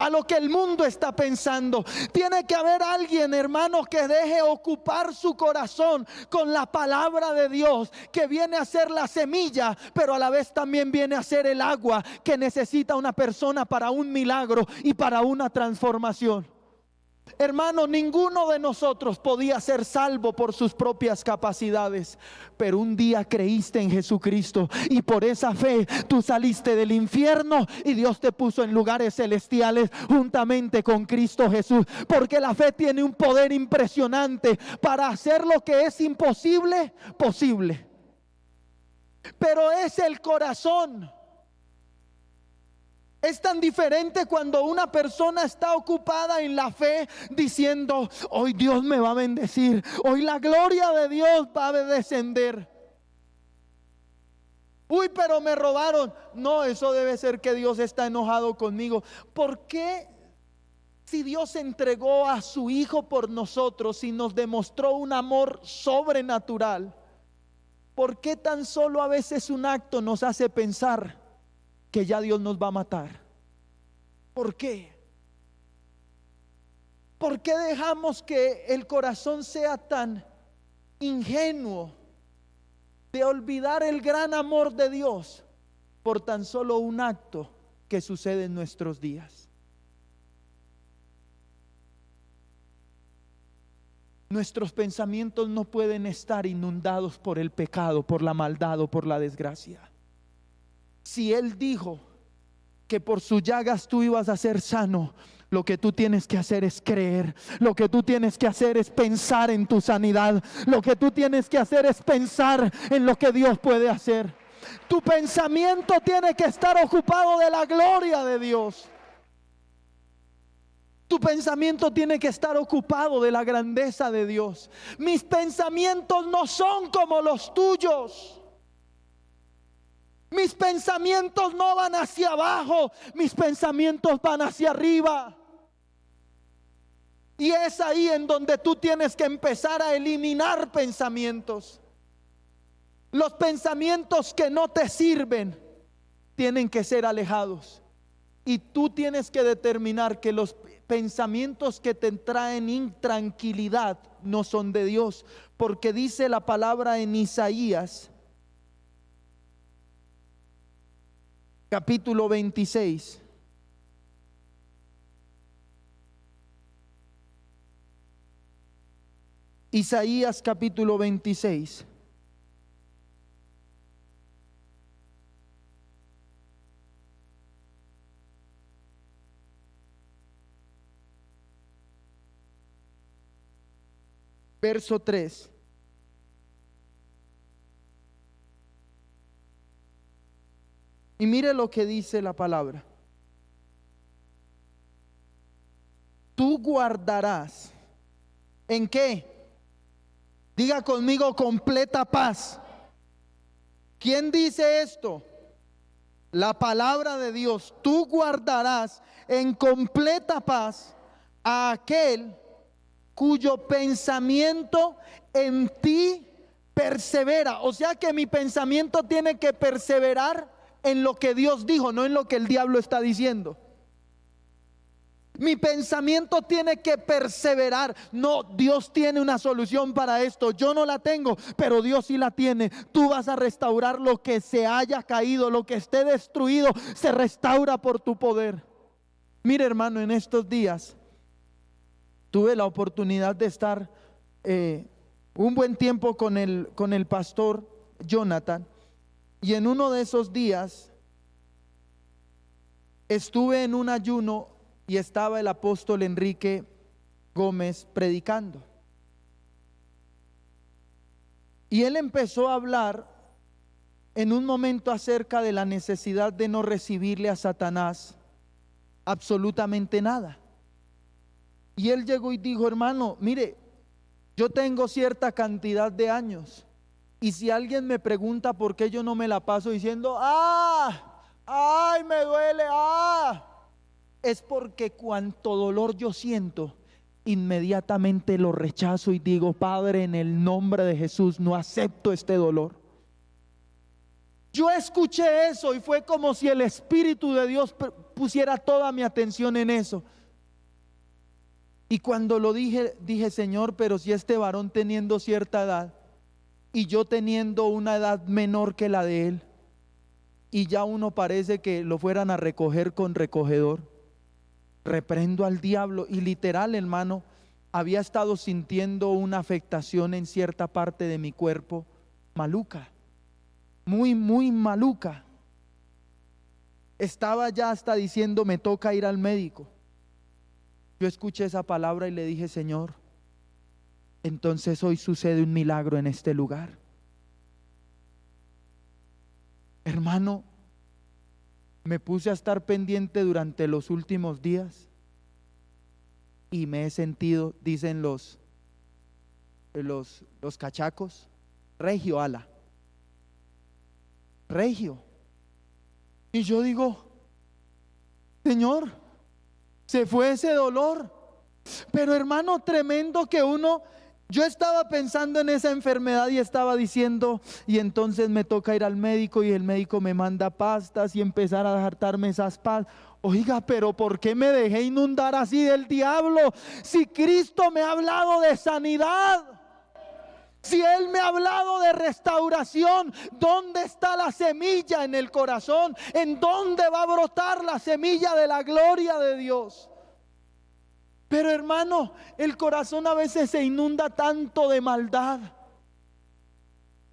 a lo que el mundo está pensando. Tiene que haber alguien, hermano, que deje ocupar su corazón con la palabra de Dios, que viene a ser la semilla, pero a la vez también viene a ser el agua que necesita una persona para un milagro y para una transformación. Hermano, ninguno de nosotros podía ser salvo por sus propias capacidades, pero un día creíste en Jesucristo y por esa fe tú saliste del infierno y Dios te puso en lugares celestiales juntamente con Cristo Jesús, porque la fe tiene un poder impresionante para hacer lo que es imposible, posible. Pero es el corazón. Es tan diferente cuando una persona está ocupada en la fe diciendo, hoy Dios me va a bendecir, hoy la gloria de Dios va a descender. Uy, pero me robaron. No, eso debe ser que Dios está enojado conmigo. ¿Por qué, si Dios entregó a su Hijo por nosotros y nos demostró un amor sobrenatural, por qué tan solo a veces un acto nos hace pensar que ya Dios nos va a matar? ¿Por qué? ¿Por qué dejamos que el corazón sea tan ingenuo de olvidar el gran amor de Dios por tan solo un acto que sucede en nuestros días? Nuestros pensamientos no pueden estar inundados por el pecado, por la maldad o por la desgracia. Si Él dijo que por sus llagas tú ibas a ser sano, lo que tú tienes que hacer es creer. Lo que tú tienes que hacer es pensar en tu sanidad. Lo que tú tienes que hacer es pensar en lo que Dios puede hacer. Tu pensamiento tiene que estar ocupado de la gloria de Dios. Tu pensamiento tiene que estar ocupado de la grandeza de Dios. Mis pensamientos no son como los tuyos. Mis pensamientos no van hacia abajo, mis pensamientos van hacia arriba. Y es ahí en donde tú tienes que empezar a eliminar pensamientos. Los pensamientos que no te sirven tienen que ser alejados. Y tú tienes que determinar que los pensamientos que te traen intranquilidad no son de Dios. Porque dice la palabra en Isaías capítulo 26. Isaías capítulo 26. Verso 3. Y mire lo que dice la palabra. Tú guardarás. ¿En qué? Diga conmigo, completa paz. ¿Quién dice esto? La palabra de Dios. Tú guardarás en completa paz a aquel cuyo pensamiento en ti persevera. O sea que mi pensamiento tiene que perseverar en lo que Dios dijo, no en lo que el diablo está diciendo. Mi pensamiento tiene que perseverar. No, Dios tiene una solución para esto. Yo no la tengo, pero Dios sí la tiene. Tú vas a restaurar lo que se haya caído, lo que esté destruido, se restaura por tu poder. Mire, hermano, en estos días tuve la oportunidad de estar un buen tiempo con el pastor Jonathan, y en uno de esos días estuve en un ayuno y estaba el apóstol Enrique Gómez predicando, y él empezó a hablar en un momento acerca de la necesidad de no recibirle a Satanás absolutamente nada. Y él llegó y dijo: hermano, mire, yo tengo cierta cantidad de años, y si alguien me pregunta por qué yo no me la paso diciendo ay, me duele, es porque cuanto dolor yo siento, inmediatamente lo rechazo y digo: Padre, en el nombre de Jesús no acepto este dolor. Yo escuché eso y fue como si el Espíritu de Dios pusiera toda mi atención en eso. Y cuando lo dije, Señor, pero si este varón teniendo cierta edad y yo teniendo una edad menor que la de él, y ya uno parece que lo fueran a recoger con recogedor, reprendo al diablo. Y literal, hermano, había estado sintiendo una afectación en cierta parte de mi cuerpo, maluca, muy maluca. Estaba ya hasta diciendo: me toca ir al médico. Yo escuché esa palabra y le dije: Señor, entonces hoy sucede un milagro en este lugar. Hermano, me puse a estar pendiente durante los últimos días y me he sentido, dicen los cachacos, regio ala, regio. Y yo digo: Señor, se fue ese dolor. Pero hermano, tremendo que yo estaba pensando en esa enfermedad y estaba diciendo: y entonces me toca ir al médico, y el médico me manda pastas y empezar a hartarme esas pastas. Oiga, pero ¿por qué me dejé inundar así del diablo? Si Cristo me ha hablado de sanidad, si Él me ha hablado de restauración, ¿dónde está la semilla en el corazón? ¿En dónde va a brotar la semilla de la gloria de Dios? Pero hermano, el corazón a veces se inunda tanto de maldad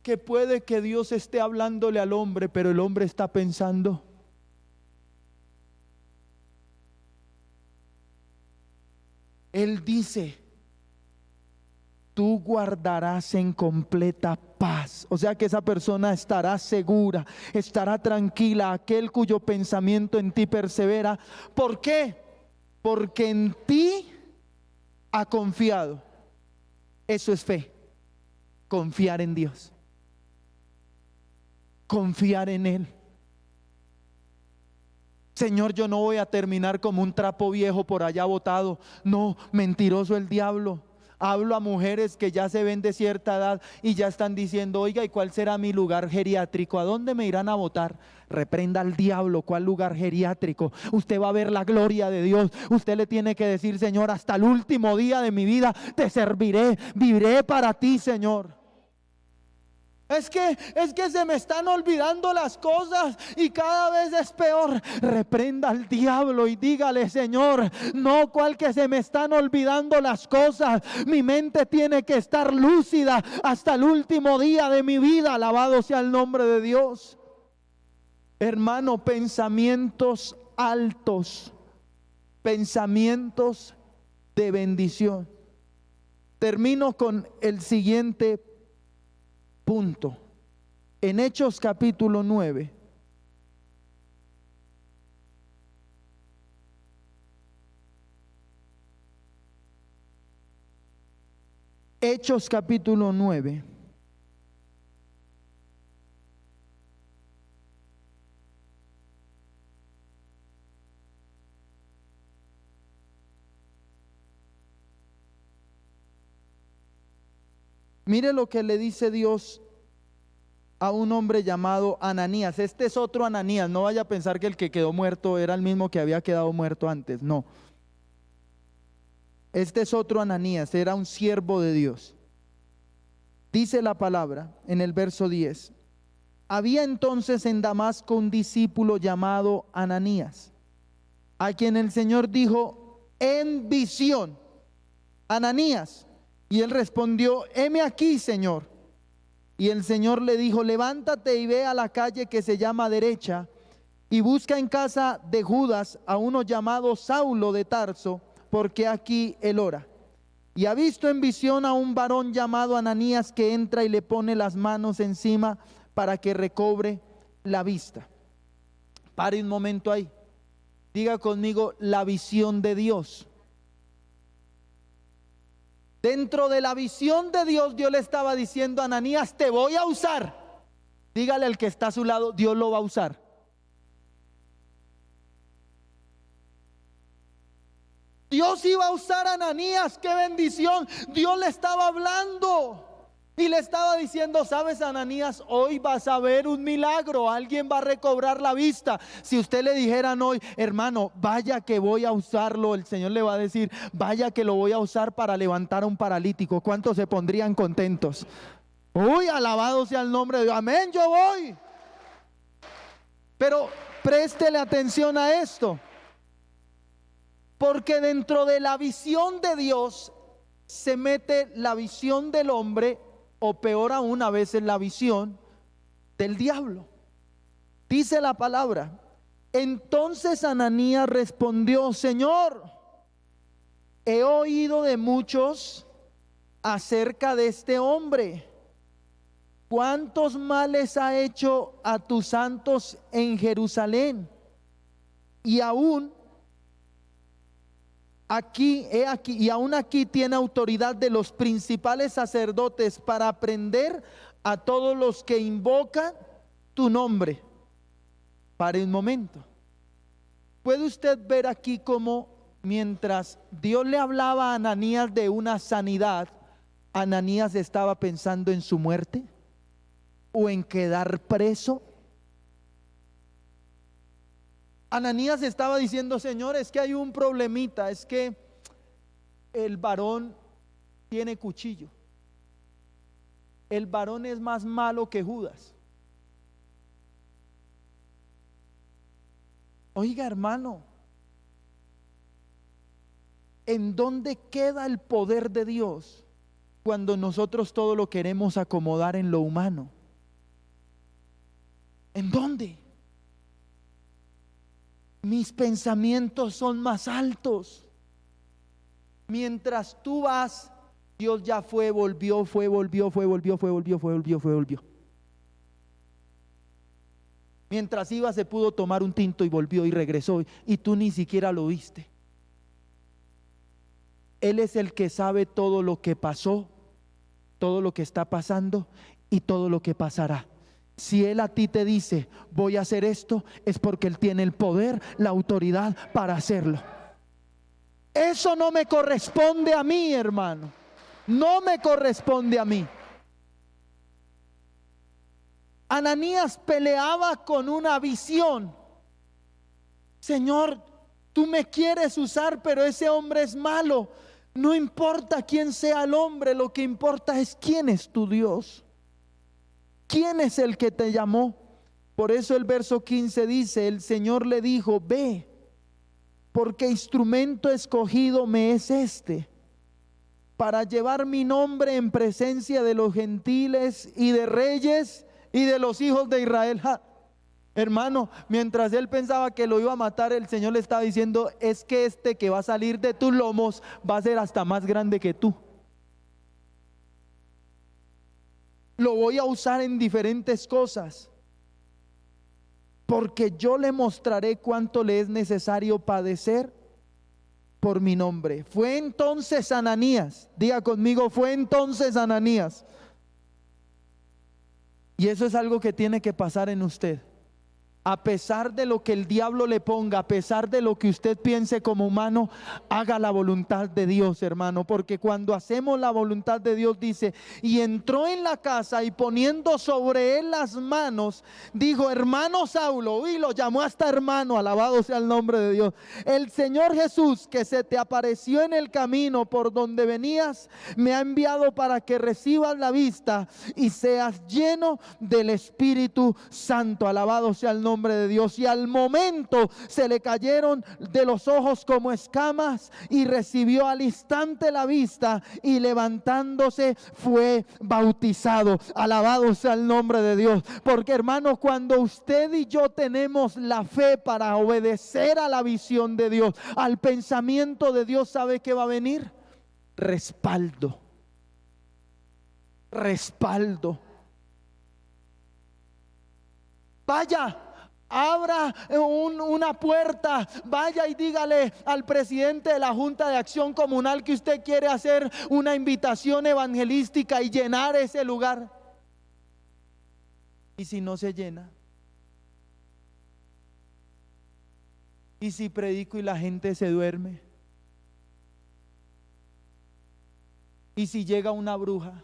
que puede que Dios esté hablándole al hombre, pero el hombre está pensando: Él dice: tú guardarás en completa paz. O sea que esa persona estará segura, estará tranquila, aquel cuyo pensamiento en ti persevera. ¿Por qué? Porque en ti ha confiado. Eso es fe. Confiar en Dios, confiar en Él. Señor, yo no voy a terminar como un trapo viejo por allá botado. No, mentiroso el diablo. Hablo a mujeres que ya se ven de cierta edad y ya están diciendo: oiga, ¿y cuál será mi lugar geriátrico? ¿A dónde me irán a botar? Reprenda al diablo. ¿Cuál lugar geriátrico? Usted va a ver la gloria de Dios. Usted le tiene que decir: Señor, hasta el último día de mi vida te serviré, viviré para ti, Señor. Es que se me están olvidando las cosas y cada vez es peor. Reprenda al diablo y dígale: Señor, no, cual que se me están olvidando las cosas. Mi mente tiene que estar lúcida hasta el último día de mi vida. Alabado sea el nombre de Dios. Hermano, pensamientos altos, pensamientos de bendición. Termino con el siguiente punto. En Hechos capítulo 9, Hechos capítulo 9, Mire lo que le dice Dios a un hombre llamado Ananías. Este es otro Ananías, no vaya a pensar que el que quedó muerto era el mismo que había quedado muerto antes, no. Este es otro Ananías, era un siervo de Dios. Dice la palabra en el verso 10: había entonces en Damasco un discípulo llamado Ananías, a quien el Señor dijo en visión: Ananías. Y él respondió: heme aquí, Señor. Y el Señor le dijo: levántate y ve a la calle que se llama Derecha, y busca en casa de Judas a uno llamado Saulo de Tarso, porque aquí él ora. Y ha visto en visión a un varón llamado Ananías que entra y le pone las manos encima para que recobre la vista. Pare un momento ahí. Diga conmigo: la visión de Dios. Dentro de la visión de Dios, Dios le estaba diciendo a Ananías: te voy a usar. Dígale al que está a su lado: Dios lo va a usar. Dios iba a usar a Ananías, qué bendición. Dios le estaba hablando y le estaba diciendo: sabes, Ananías, hoy vas a ver un milagro, alguien va a recobrar la vista. Si usted le dijeran hoy: hermano, vaya que voy a usarlo, el Señor le va a decir: vaya que lo voy a usar para levantar a un paralítico. ¿Cuántos se pondrían contentos? Uy, alabado sea el nombre de Dios, amén, yo voy. Pero préstele atención a esto, porque dentro de la visión de Dios se mete la visión del hombre, o peor aún, a veces la visión del diablo. Dice la palabra: entonces Ananías respondió: Señor, he oído de muchos acerca de este hombre, cuántos males ha hecho a tus santos en Jerusalén, y aún aquí, he aquí, y aún aquí tiene autoridad de los principales sacerdotes para prender a todos los que invocan tu nombre. Pare un momento. ¿Puede usted ver aquí cómo mientras Dios le hablaba a Ananías de una sanidad, Ananías estaba pensando en su muerte o en quedar preso? Ananías estaba diciendo: Señor, es que hay un problemita, es que el varón tiene cuchillo, el varón es más malo que Judas. Oiga, hermano, ¿en dónde queda el poder de Dios cuando nosotros todo lo queremos acomodar en lo humano? ¿En dónde? Mis pensamientos son más altos. Mientras tú vas, Dios ya fue, volvió. Mientras iba, se pudo tomar un tinto y volvió y regresó, y tú ni siquiera lo viste. Él es el que sabe todo lo que pasó, todo lo que está pasando y todo lo que pasará. Si Él a ti te dice: voy a hacer esto, es porque Él tiene el poder, la autoridad para hacerlo. Eso no me corresponde a mí, hermano. No me corresponde a mí. Ananías peleaba con una visión. Señor, tú me quieres usar, pero ese hombre es malo. No importa quién sea el hombre, lo que importa es quién es tu Dios. ¿Quién es el que te llamó? Por eso el verso 15 dice: el Señor le dijo: ve, porque instrumento escogido me es este, para llevar mi nombre en presencia de los gentiles y de reyes y de los hijos de Israel. Hermano, mientras él pensaba que lo iba a matar, el Señor le estaba diciendo: es que este que va a salir de tus lomos va a ser hasta más grande que tú. Lo voy a usar en diferentes cosas, porque yo le mostraré cuánto le es necesario padecer por mi nombre. Fue entonces Ananías, diga conmigo: fue entonces Ananías. Y eso es algo que tiene que pasar en usted. a pesar de lo que el diablo le ponga, a pesar de lo que usted piense como humano, haga la voluntad de Dios, hermano, porque cuando hacemos la voluntad de Dios, dice, y entró en la casa y poniendo sobre él las manos, dijo, hermano Saulo, y lo llamó hasta hermano, alabado sea el nombre de Dios, el Señor Jesús que se te apareció en el camino por donde venías, me ha enviado para que recibas la vista y seas lleno del Espíritu Santo, alabado sea el nombre de Dios. Y al momento se le cayeron de los ojos como escamas y recibió al instante la vista y levantándose fue bautizado. Alabado sea el nombre de Dios. Porque hermano, cuando usted y yo tenemos la fe para obedecer a la visión de Dios, al pensamiento de Dios, ¿sabe qué va a venir? Respaldo. Respaldo. Vaya, abra una puerta, vaya y dígale al presidente de la Junta de Acción Comunal que usted quiere hacer una invitación evangelística y llenar ese lugar. ¿Y si no se llena? ¿Y si predico y la gente se duerme? ¿Y si llega una bruja?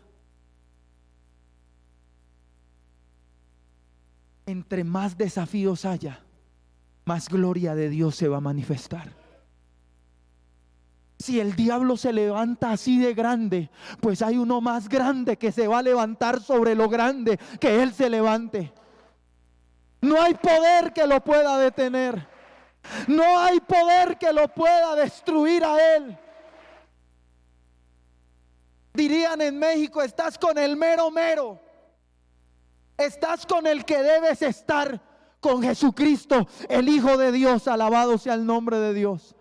Entre más desafíos haya, más gloria de Dios se va a manifestar. Si el diablo se levanta así de grande, pues hay uno más grande que se va a levantar sobre lo grande que él se levante. No hay poder que lo pueda detener. No hay poder que lo pueda destruir a él. Dirían en México, estás con el mero mero. Estás con el que debes estar, con Jesucristo, el Hijo de Dios, alabado sea el nombre de Dios.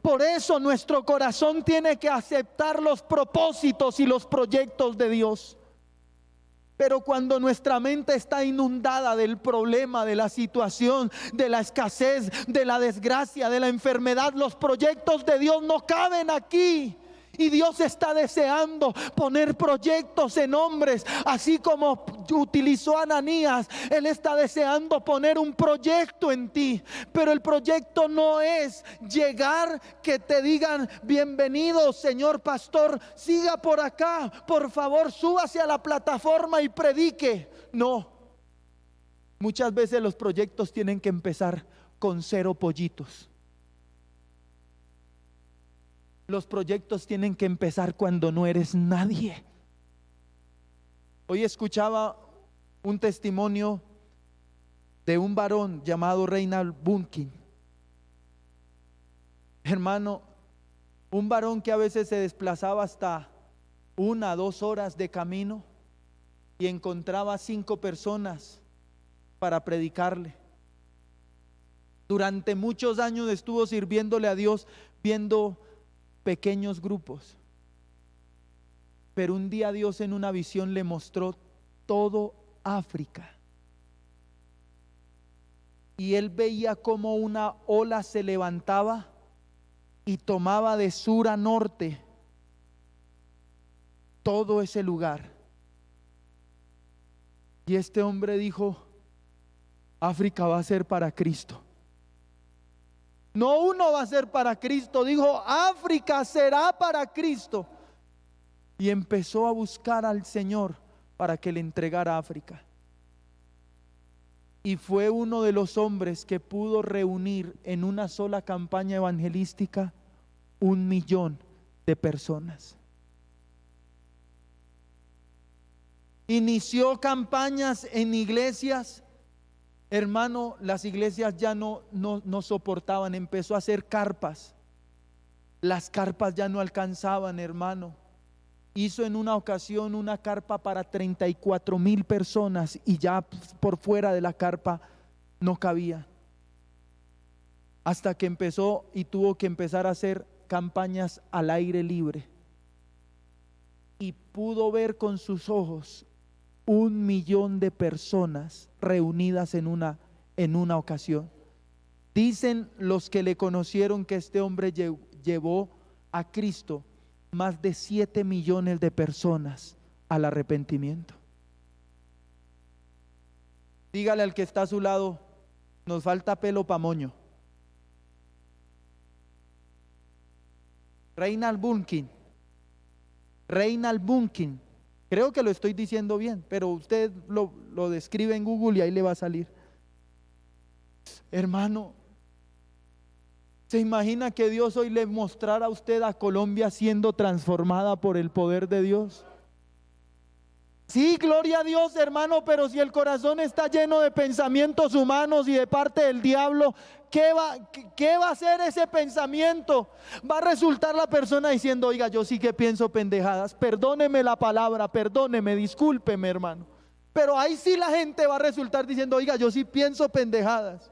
Por eso nuestro corazón tiene que aceptar los propósitos y los proyectos de Dios. Pero cuando nuestra mente está inundada del problema, de la situación, de la escasez, de la desgracia, de la enfermedad, los proyectos de Dios no caben aquí. Y Dios está deseando poner proyectos en hombres, así como utilizó a Ananías. Él está deseando poner un proyecto en ti. Pero el proyecto no es llegar, que te digan, bienvenido señor pastor, siga por acá, por favor súbase a la plataforma y predique. No, muchas veces los proyectos tienen que empezar con 0 pollitos. Los proyectos tienen que empezar cuando no eres nadie. Hoy escuchaba un testimonio de un varón llamado Reinhard Bunkin. Hermano, un varón que a veces se desplazaba hasta 1 a 2 horas de camino y encontraba 5 personas para predicarle. Durante muchos años estuvo sirviéndole a Dios viendo pequeños grupos, pero un día Dios en una visión le mostró todo África y él veía como una ola se levantaba y tomaba de sur a norte todo ese lugar. Y este hombre dijo, África va a ser para Cristo. No uno va a ser para Cristo, dijo, África será para Cristo. Y empezó a buscar al Señor para que le entregara África. Y fue uno de los hombres que pudo reunir en una sola campaña evangelística 1 millón de personas. Inició campañas en iglesias. Hermano, las iglesias ya no soportaban, empezó a hacer carpas. Las carpas ya no alcanzaban, hermano. Hizo en una ocasión una carpa para 34,000 personas y ya por fuera de la carpa no cabía. Hasta que empezó y tuvo que empezar a hacer campañas al aire libre. Y pudo ver con sus ojos 1 millón de personas reunidas en una ocasión. Dicen los que le conocieron que este hombre llevó a Cristo más de 7 millones de personas al arrepentimiento. Dígale al que está a su lado, nos falta pelo pa' moño. Reinald Bunkin. Reinald Bunkin. Creo que lo estoy diciendo bien, pero usted lo describe en Google y ahí le va a salir. Hermano, ¿se imagina que Dios hoy le mostrara a usted a Colombia siendo transformada por el poder de Dios? Sí, gloria a Dios, hermano, pero si el corazón está lleno de pensamientos humanos y de parte del diablo, ¿qué va a hacer ese pensamiento? Va a resultar la persona diciendo, oiga, yo sí que pienso pendejadas, perdóneme la palabra, perdóneme, discúlpeme, hermano. Pero ahí sí la gente va a resultar diciendo, oiga, yo sí pienso pendejadas.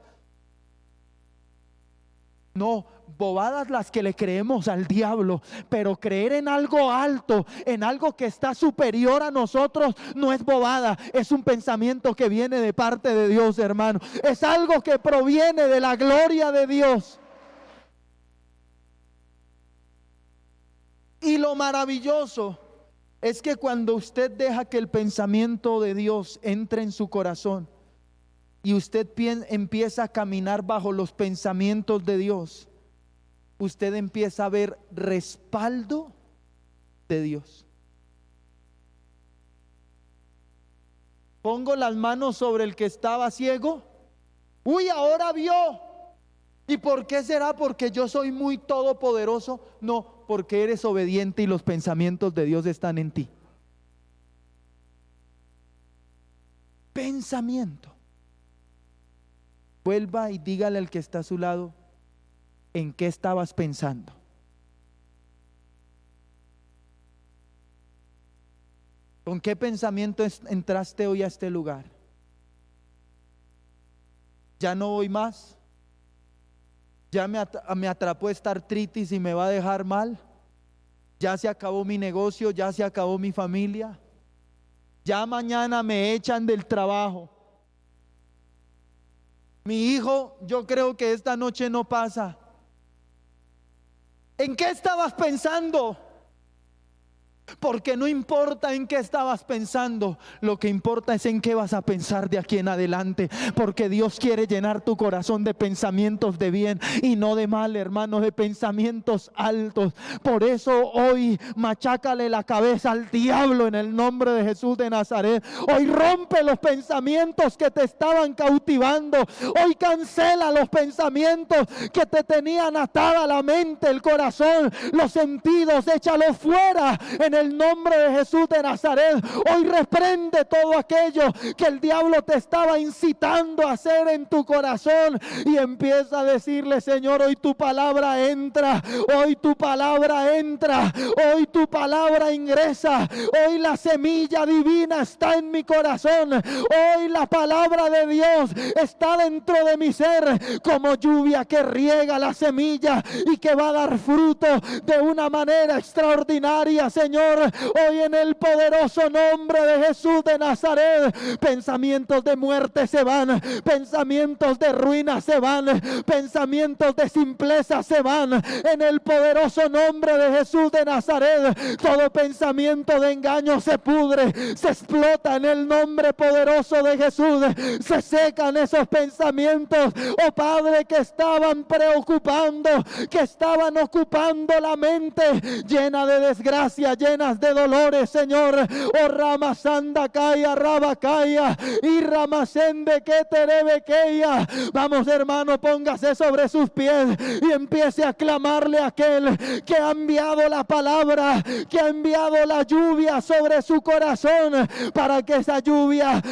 No, bobadas las que le creemos al diablo, pero creer en algo alto, en algo que está superior a nosotros, no es bobada, es un pensamiento que viene de parte de Dios, hermano. Es algo que proviene de la gloria de Dios. Y lo maravilloso es que cuando usted deja que el pensamiento de Dios entre en su corazón y usted empieza a caminar bajo los pensamientos de Dios, usted empieza a ver respaldo de Dios. Pongo las manos sobre el que estaba ciego. Uy, ahora vio. ¿Y por qué será? ¿Porque yo soy muy todopoderoso? No, porque eres obediente y los pensamientos de Dios están en ti. Pensamiento. Vuelva y dígale al que está a su lado, ¿en qué estabas pensando? ¿Con qué pensamiento entraste hoy a este lugar? ¿Ya no voy más? ¿Ya me atrapó esta artritis y me va a dejar mal? ¿Ya se acabó mi negocio? ¿Ya se acabó mi familia? ¿Ya mañana me echan del trabajo? Mi hijo, yo creo que esta noche no pasa. ¿En qué estabas pensando? Porque no importa en qué estabas pensando, lo que importa es en qué vas a pensar de aquí en adelante, porque Dios quiere llenar tu corazón de pensamientos de bien y no de mal, hermanos, de pensamientos altos. Por eso hoy machácale la cabeza al diablo en el nombre de Jesús de Nazaret. Hoy rompe los pensamientos que te estaban cautivando. Hoy cancela los pensamientos que te tenían atada la mente, el corazón, los sentidos. Échalos fuera en el nombre de Jesús de Nazaret. Hoy reprende todo aquello que el diablo te estaba incitando a hacer en tu corazón y empieza a decirle: Señor, hoy tu palabra entra, hoy tu palabra entra, hoy tu palabra ingresa, hoy la semilla divina está en mi corazón, hoy la palabra de Dios está dentro de mi ser como lluvia que riega la semilla y que va a dar fruto de una manera extraordinaria, Señor. Hoy en el poderoso nombre de Jesús de Nazaret, pensamientos de muerte se van, pensamientos de ruina se van, pensamientos de simpleza se van. En el poderoso nombre de Jesús de Nazaret, todo pensamiento de engaño se pudre, se explota en el nombre poderoso de Jesús. Se secan esos pensamientos, oh Padre, que estaban preocupando, que estaban ocupando la mente llena de desgracia, llenas de dolores, Señor. Oh Ramasanda Kaya Rabakaya y Ramasende que Terebekeya. Vamos, hermano, póngase sobre sus pies y empiece a clamarle a aquel que ha enviado la palabra, que ha enviado la lluvia sobre su corazón, para que esa lluvia